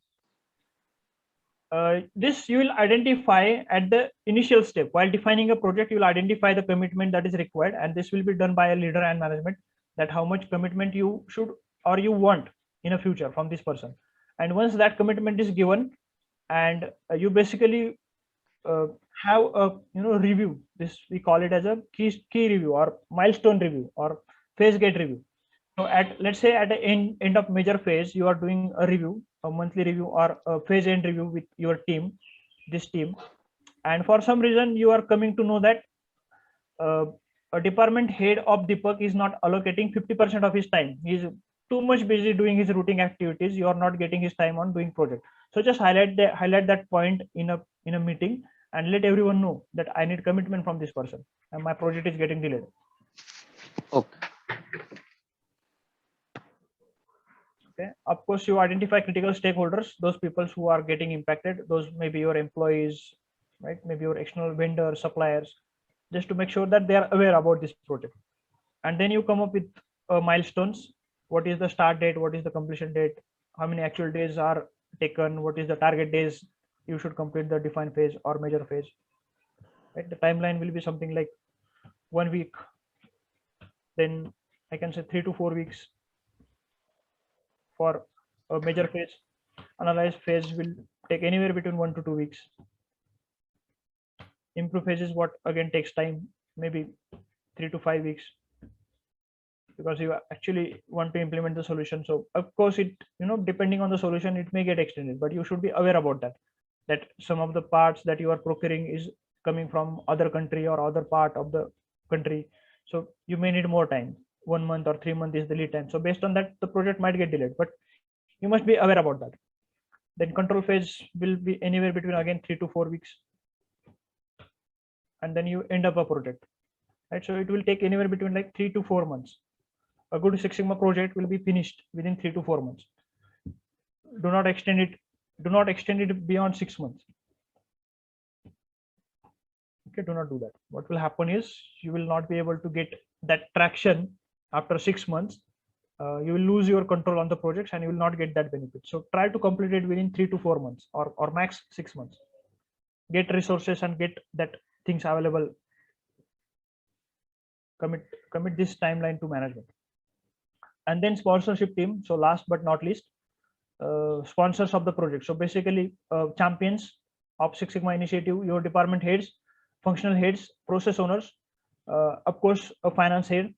This you will identify at the initial step. While defining a project, you will identify the commitment that is required, and this will be done by a leader and management, that how much commitment you should or you want in a future from this person. And once that commitment is given, and you basically have a review. This we call it as a key review or milestone review or phase gate review. So at, let's say at the end of major phase, you are doing a review, a monthly review or a phase end review with your team, this team, and for some reason you are coming to know that a department head of Deepak is not allocating 50% of his time. He is too much busy doing his routine activities. You are not getting his time on doing project. So just highlight that point in a meeting and let everyone know that I need commitment from this person and my project is getting delayed. Okay. Okay. Of course, you identify critical stakeholders, those people who are getting impacted. Those may be your employees, right? Maybe your external vendors, suppliers, just to make sure that they are aware about this project. And then you come up with milestones. What is the start date? What is the completion date? How many actual days are taken? What is the target days you should complete the defined phase or major phase? Right? The timeline will be something like 1 week. Then I can say 3 to 4 weeks for a major phase. Analyze phase will take anywhere between 1 to 2 weeks. Improve phase is what again takes time, maybe 3 to 5 weeks, because you actually want to implement the solution. So of course it, depending on the solution, it may get extended, but you should be aware about that some of the parts that you are procuring is coming from other country or other part of the country. So you may need more time. 1 month or 3 months is the lead time. So based on that, the project might get delayed, but you must be aware about that. Then control phase will be anywhere between again 3 to 4 weeks. And then you end up a project, right? So it will take anywhere between like 3 to 4 months. A good Six Sigma project will be finished within 3 to 4 months. Do not extend it beyond 6 months. Okay, do not do that. What will happen is you will not be able to get that traction after 6 months. You will lose your control on the projects and you will not get that benefit. So try to complete it within 3 to 4 months or max 6 months. Get resources and get that things available. Commit this timeline to management. And then sponsorship team. So last but not least, sponsors of the project. So basically champions of Six Sigma initiative, your department heads, functional heads, process owners, of course a finance head,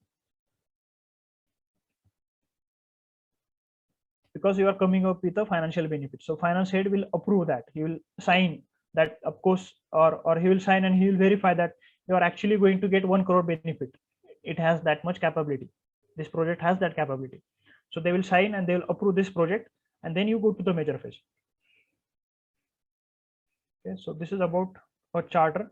because you are coming up with a financial benefit. So finance head will approve that. He will sign that, of course, or he will sign and he will verify that you are actually going to get 1 crore benefit. It has that much capability. This project has that capability. So they will sign and they will approve this project, and then you go to the major phase. Okay, so this is about a charter.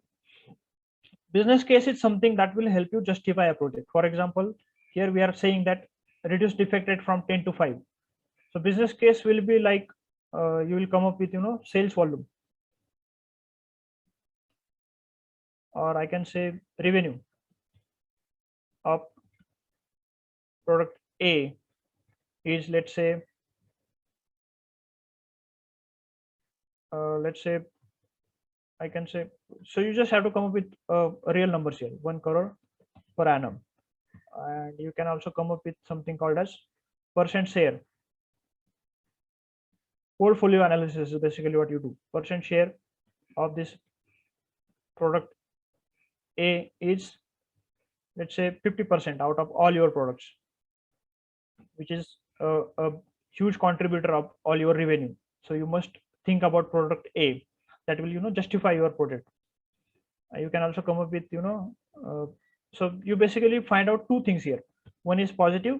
Business case is something that will help you justify a project. For example, here we are saying that reduce defect rate from 10 to 5. So business case will be like you will come up with sales volume, or I can say revenue of product A is, let's say I can say, so you just have to come up with real numbers here, 1 crore per annum, and you can also come up with something called as percent share. Portfolio analysis is basically what you do. Percent share of this product A is, let's say 50% out of all your products, which is a huge contributor of all your revenue. So you must think about product A that will justify your project. You can also come up with so you basically find out 2 things here. One is positive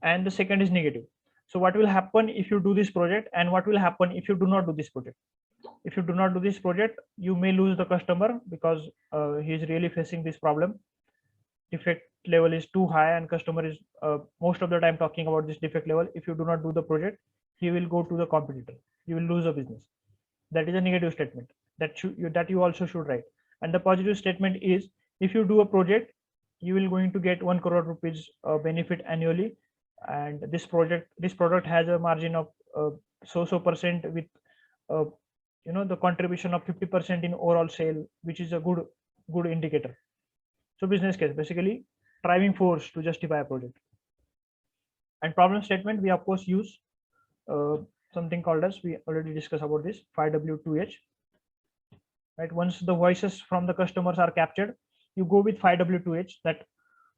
and the second is negative. So what will happen if you do this project, and what will happen if you do not do this project? If you do not do this project, you may lose the customer because he is really facing this problem. Defect level is too high and customer is most of the time talking about this defect level. If you do not do the project, he will go to the competitor. You will lose a business. That is a negative statement. that you also should write. And the positive statement is, if you do a project, you will going to get 1 crore rupees benefit annually, and this product has a margin of so percent with the contribution of 50% in overall sale, which is a good indicator. So business case, basically driving force to justify a project. And problem statement, we of course use something called as, we already discussed about this, 5W2H. Right, once the voices from the customers are captured, you go with 5W2H, that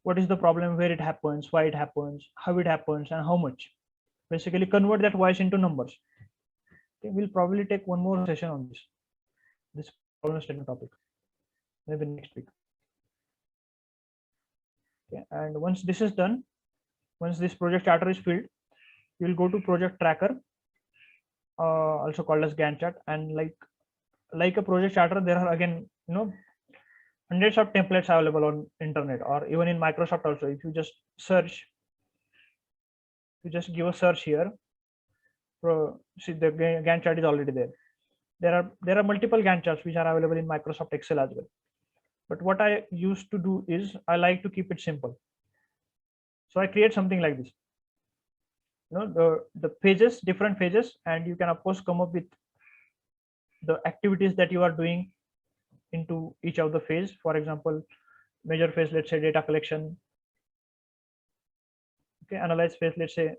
what is the problem, where it happens, why it happens, how it happens, and how much. Basically convert that voice into numbers. Okay, we'll probably take one more session on this problem statement topic, maybe next week. Okay, and once this is done, once this project charter is filled, you will go to project tracker, also called as Gantt chart. And like a project charter, there are again hundreds of templates available on internet, or even in Microsoft also. If you just search, you just give a search here, see the Gantt chart is already there. There are multiple Gantt charts which are available in Microsoft Excel as well. But what I used to do is, I like to keep it simple. So I create something like this, the pages, different pages, and you can of course come up with the activities that you are doing into each of the phase. For example, measure phase, let's say data collection. Okay, analyze phase, let's say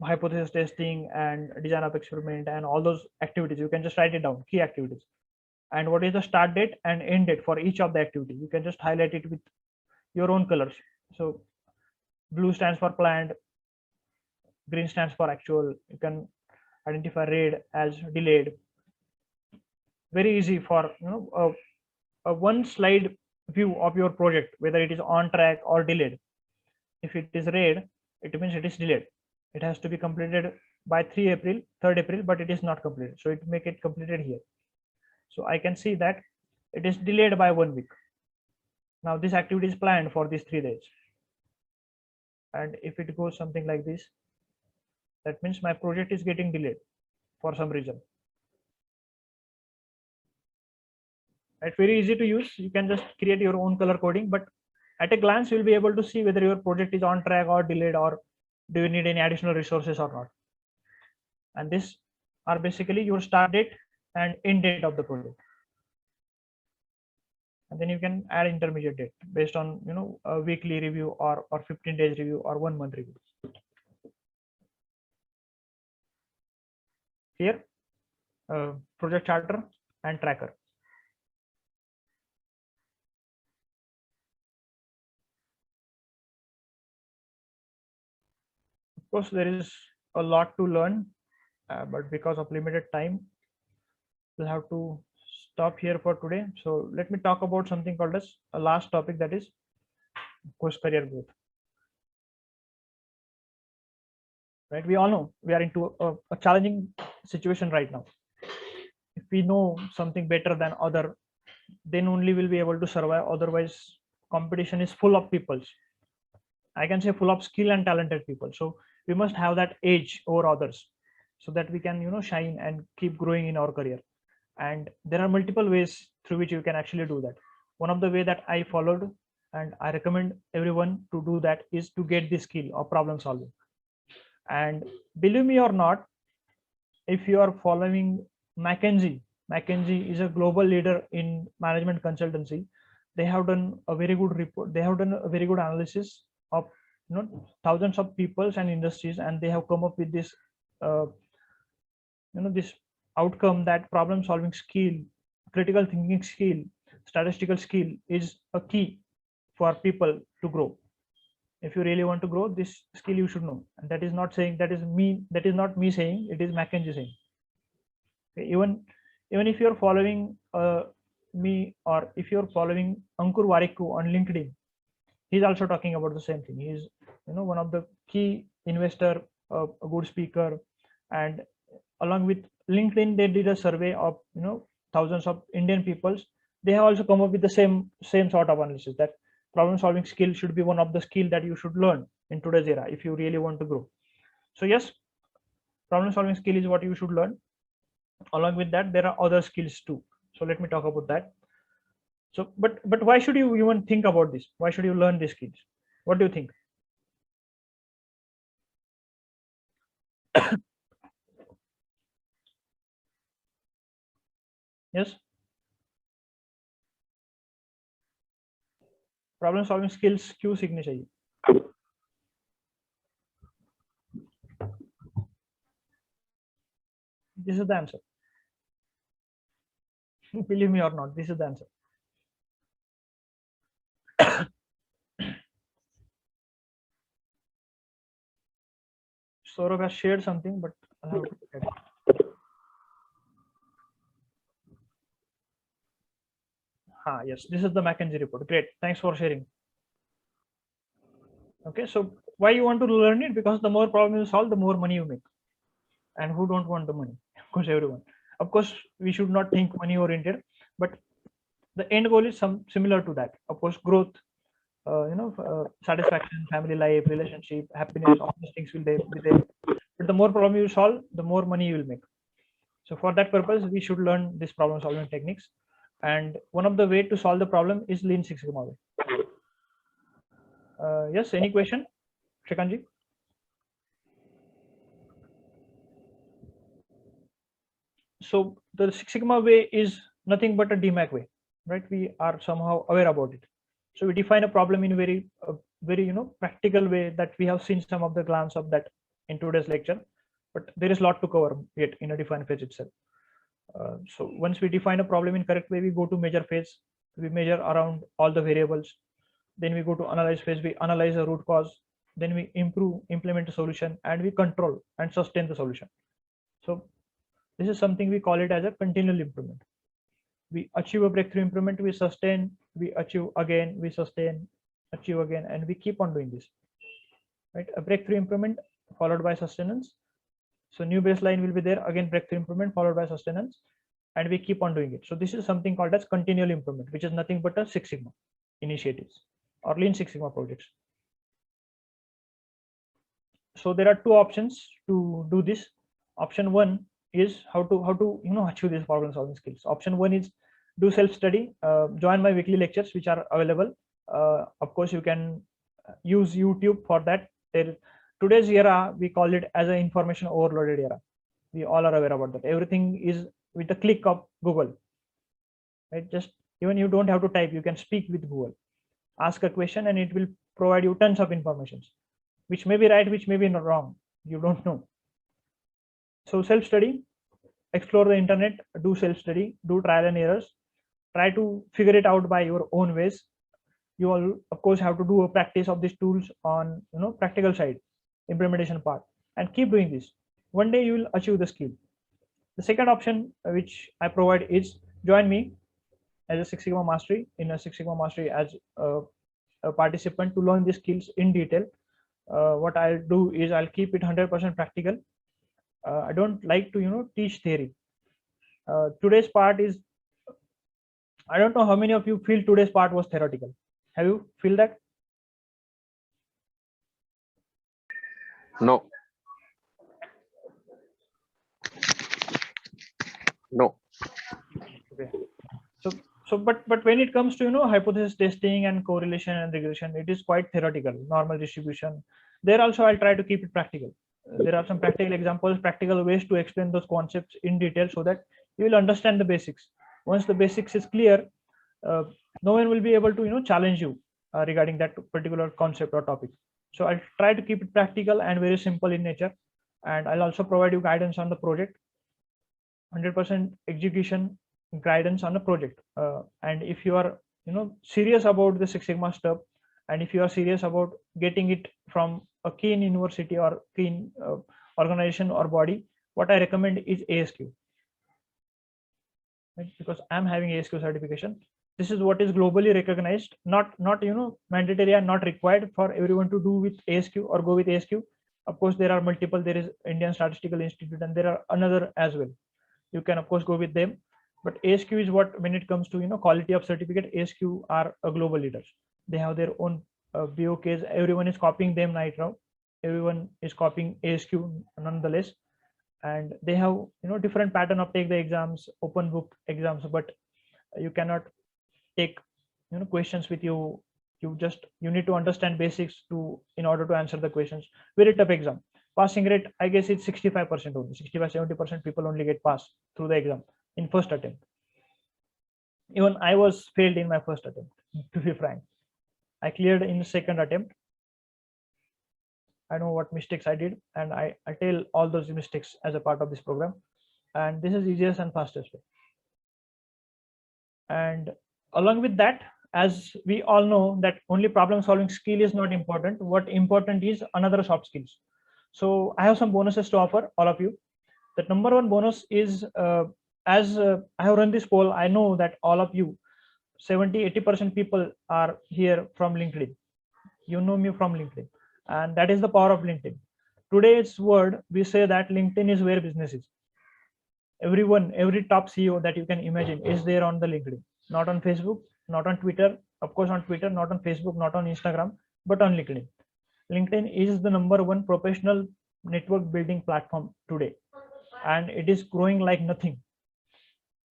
hypothesis testing and design of experiment, and all those activities. You can just write it down, key activities. And what is the start date and end date for each of the activity? You can just highlight it with your own colors. So blue stands for planned, green stands for actual. You can identify red as delayed. Very easy for a one slide view of your project, whether it is on track or delayed. If it is red, it means it is delayed. It has to be completed by 3rd April, but it is not completed. So it make it completed here. So I can see that it is delayed by 1 week. Now this activity is planned for these 3 days. And if it goes something like this, that means my project is getting delayed for some reason. It's very easy to use. You can just create your own color coding, but at a glance, you'll be able to see whether your project is on track or delayed, or do you need any additional resources or not. And these are basically your start date and end date of the project. And then you can add intermediate date based on a weekly review or 15 days review or 1 month review. Here, project charter and tracker. Of course, there is a lot to learn, but because of limited time, we'll have to stop here for today. So let me talk about something called as a last topic, that is course career growth. Right, we all know we are into a challenging situation right now. If we know something better than other, then only we'll be able to survive. Otherwise, competition is full of people. I can say full of skill and talented people. So we must have that edge over others, so that we can shine and keep growing in our career. And there are multiple ways through which you can actually do that. One of the way that I followed, and I recommend everyone to do that, is to get the skill of problem solving. And believe me or not, if you are following McKinsey is a global leader in management consultancy. They have done a very good report. They have done a very good analysis of thousands of peoples and industries, and they have come up with this this outcome, that problem solving skill, critical thinking skill, statistical skill is a key for people to grow. If you really want to grow, this skill you should know. And that is not saying, that is not me saying, it is McKinsey saying. Okay, even if you're following me, or if you're following Ankur Warikoo on LinkedIn, he's also talking about the same thing. He's one of the key investor, a good speaker, and along with LinkedIn, they did a survey of thousands of Indian peoples. They have also come up with the same sort of analysis, that problem solving skill should be one of the skill that you should learn in today's era if you really want to grow. So yes, problem solving skill is what you should learn. Along with that, there are other skills too. So let me talk about that. So, but why should you even think about this? Why should you learn these skills? What do you think? Yes. Problem solving skills क्यों सीखनी चाहिए? This is the answer. Believe me or not, this is the answer. Saurabh has shared something, but I'll have to look at it. Yes, this is the McKinsey report. Great, thanks for sharing. Okay, so why you want to learn it? Because the more problems you solve, the more money you make. And who don't want the money? Of course, everyone. Of course, we should not think money oriented, but the end goal is similar to that. Of course, growth, satisfaction, family life, relationship, happiness, all these things will be there. But the more problem you solve, the more money you will make. So for that purpose, we should learn this problem solving techniques. And one of the way to solve the problem is Lean Six Sigma way. Yes, any question, Shrikantji? So the Six Sigma way is nothing but a DMAC way, right? We are somehow aware about it. So we define a problem in very practical way that we have seen some of the glance of that in today's lecture, but there is a lot to cover yet in a define phase itself. So once we define a problem in correct way, we go to measure phase. We measure around all the variables. Then we go to analyze phase. We analyze the root cause. Then we improve, implement a solution, and we control and sustain the solution. So this is something we call it as a continual improvement. We achieve a breakthrough improvement, we sustain, we achieve again, we sustain, achieve again, and we keep on doing this. Right? A breakthrough improvement followed by sustenance. So new baseline will be there, again breakthrough improvement followed by sustenance, and we keep on doing it. So this is something called as continual improvement, which is nothing but a Six Sigma initiatives or Lean Six Sigma projects. So there are two options to do this. Option one is how to achieve these problem solving skills. Option one is do self-study, join my weekly lectures which are available. Of course, you can use YouTube for that. Today's era, we call it as an information overloaded era. We all are aware about that. Everything is with the click of Google, right? Just even you don't have to type, you can speak with Google, ask a question, and it will provide you tons of information, which may be right, which may be not wrong. You don't know. So self-study, explore the internet, do self-study, do trial and errors, try to figure it out by your own ways. You all, of course, have to do a practice of these tools on practical side, implementation part, and keep doing this. One day you will achieve the skill. The second option which I provide is join me as a Six Sigma Mastery, in a Six Sigma Mastery as a participant to learn these skills in detail. What I'll do is I'll keep it 100% practical. I don't like to teach theory. Today's part is, I don't know how many of you feel today's part was theoretical. Have you feel that? No. No. Okay. So but when it comes to hypothesis testing and correlation and regression, it is quite theoretical. Normal distribution. There also I'll try to keep it practical. There are some practical examples, practical ways to explain those concepts in detail so that you will understand the basics. Once the basics is clear, no one will be able to challenge you regarding that particular concept or topic. So I'll try to keep it practical and very simple in nature, and I'll also provide you guidance on the project, 100% execution guidance on the project. And if you are serious about the Six Sigma stuff, and if you are serious about getting it from a keen university or keen organization or body, what I recommend is ASQ, right? Because I'm having ASQ certification. This is what is globally recognized, not mandatory and not required for everyone to do with ASQ or go with ASQ. Of course, there are multiple. There is Indian Statistical Institute, and there are another as well. You can of course go with them, but ASQ is what, when it comes to quality of certificate, ASQ are a global leaders. They have their own BOKs. Everyone is copying them right now. Everyone is copying ASQ nonetheless. and they have different pattern of take the exams, open book exams, but you cannot take questions with you. You need to understand basics to in order to answer the questions. Very tough exam. Passing rate, I guess it's 65% only. 65-70% people only get passed through the exam in first attempt. Even I was failed in my first attempt, to be frank. I cleared in the second attempt. I know what mistakes I did, and I tell all those mistakes as a part of this program. And this is easiest and fastest way. And along with that, as we all know that only problem solving skill is not important. What important is another soft skills. So I have some bonuses to offer all of you. The number one bonus is as I have run this poll, I know that all of you 70-80% people are here from LinkedIn. You know me from LinkedIn, and that is the power of LinkedIn. Today's word, we say that LinkedIn is where business is. Everyone, every top CEO that you can imagine is there on the LinkedIn, not on Facebook, not on Twitter, of course on Twitter, not on Facebook, not on Instagram, but on LinkedIn. LinkedIn is the number one professional network building platform today, and it is growing like nothing.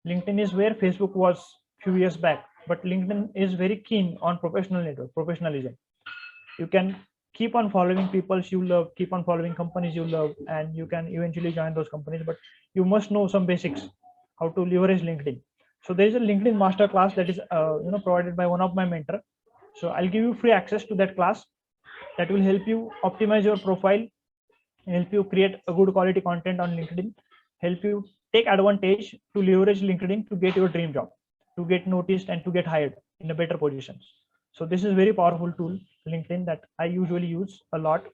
LinkedIn is where Facebook was few years back, but LinkedIn is very keen on professional network, professionalism. You can keep on following people you love, keep on following companies you love, and you can eventually join those companies, but you must know some basics, how to leverage LinkedIn. So there is a LinkedIn masterclass that is provided by one of my mentor. So I'll give you free access to that class that will help you optimize your profile, help you create a good quality content on LinkedIn, help you take advantage to leverage LinkedIn to get your dream job, to get noticed and to get hired in a better positions. So this is very powerful tool, LinkedIn, that I usually use a lot,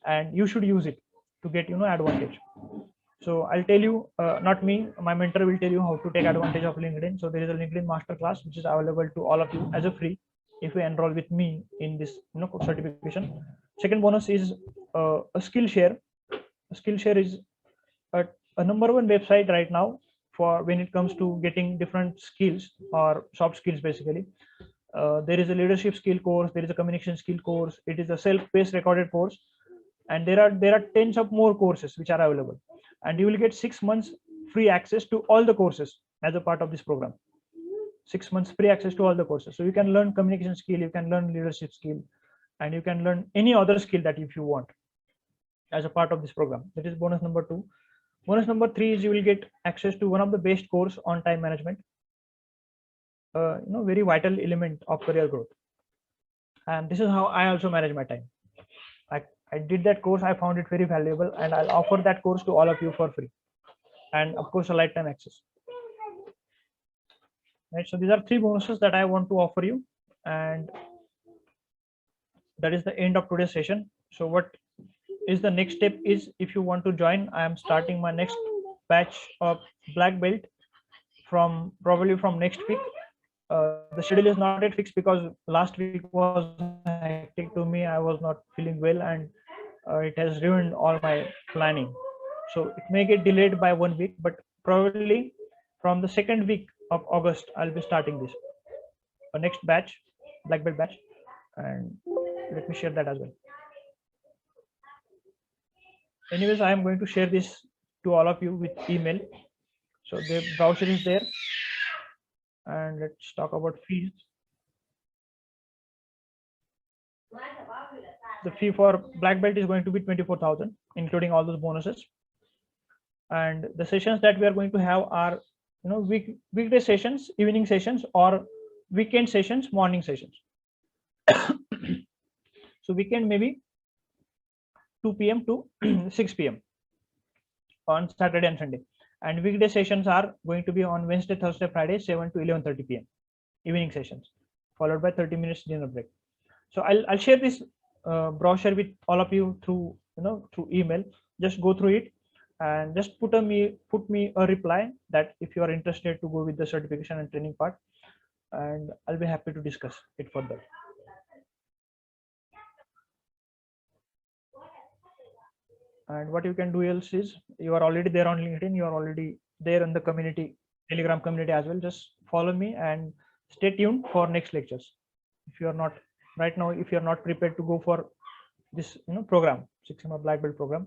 and you should use it to get advantage. So I'll tell you, not me, my mentor will tell you how to take advantage of LinkedIn. So there is a LinkedIn masterclass which is available to all of you as a free if you enroll with me in this certification. Second bonus is a Skillshare. Skillshare is a number one website right now for when it comes to getting different skills or soft skills basically. There is a leadership skill course, there is a communication skill course, it is a self-paced recorded course, and there are tens of more courses which are available, and you will get 6 months free access to all the courses as a part of this program. 6 months free access to all the courses, so you can learn communication skill, you can learn leadership skill, and you can learn any other skill that if you want as a part of this program. That is bonus number 2. Bonus number 3 is you will get access to one of the best course on time management, very vital element of career growth. And this is how I also manage my time. I did that course, I found it very valuable, and I'll offer that course to all of you for free, and of course a lifetime access. Right, so these are 3 bonuses that I want to offer you, and that is the end of today's session. So what is the next step is, if you want to join, I am starting my next batch of black belt probably from next week. The schedule is not yet fixed because last week was hectic to me. I was not feeling well, and it has ruined all my planning. So it may get delayed by 1 week, but probably from the second week of August, I'll be starting this next batch, black belt batch, and let me share that as well. Anyways, I am going to share this to all of you with email. So the brochure is there, and let's talk about fees. The fee for black belt is going to be 24,000, including all those bonuses. And the sessions that we are going to have are, weekday sessions, evening sessions, or weekend sessions, morning sessions. So weekend maybe 2 p.m. to 6 p.m. on Saturday and Sunday, and weekday sessions are going to be on Wednesday, Thursday, Friday, 7 to 11:30 p.m. evening sessions, followed by 30 minutes dinner break. So I'll share this brochure with all of you through through email. Just go through it and just put me a reply that if you are interested to go with the certification and training part, and I'll be happy to discuss it further. And what you can do else is, you are already there on LinkedIn, you are already there in the community, Telegram community as well. Just follow me and stay tuned for next lectures. If you are not right now, if you are not prepared to go for this program, 6 Sigma Black Belt program,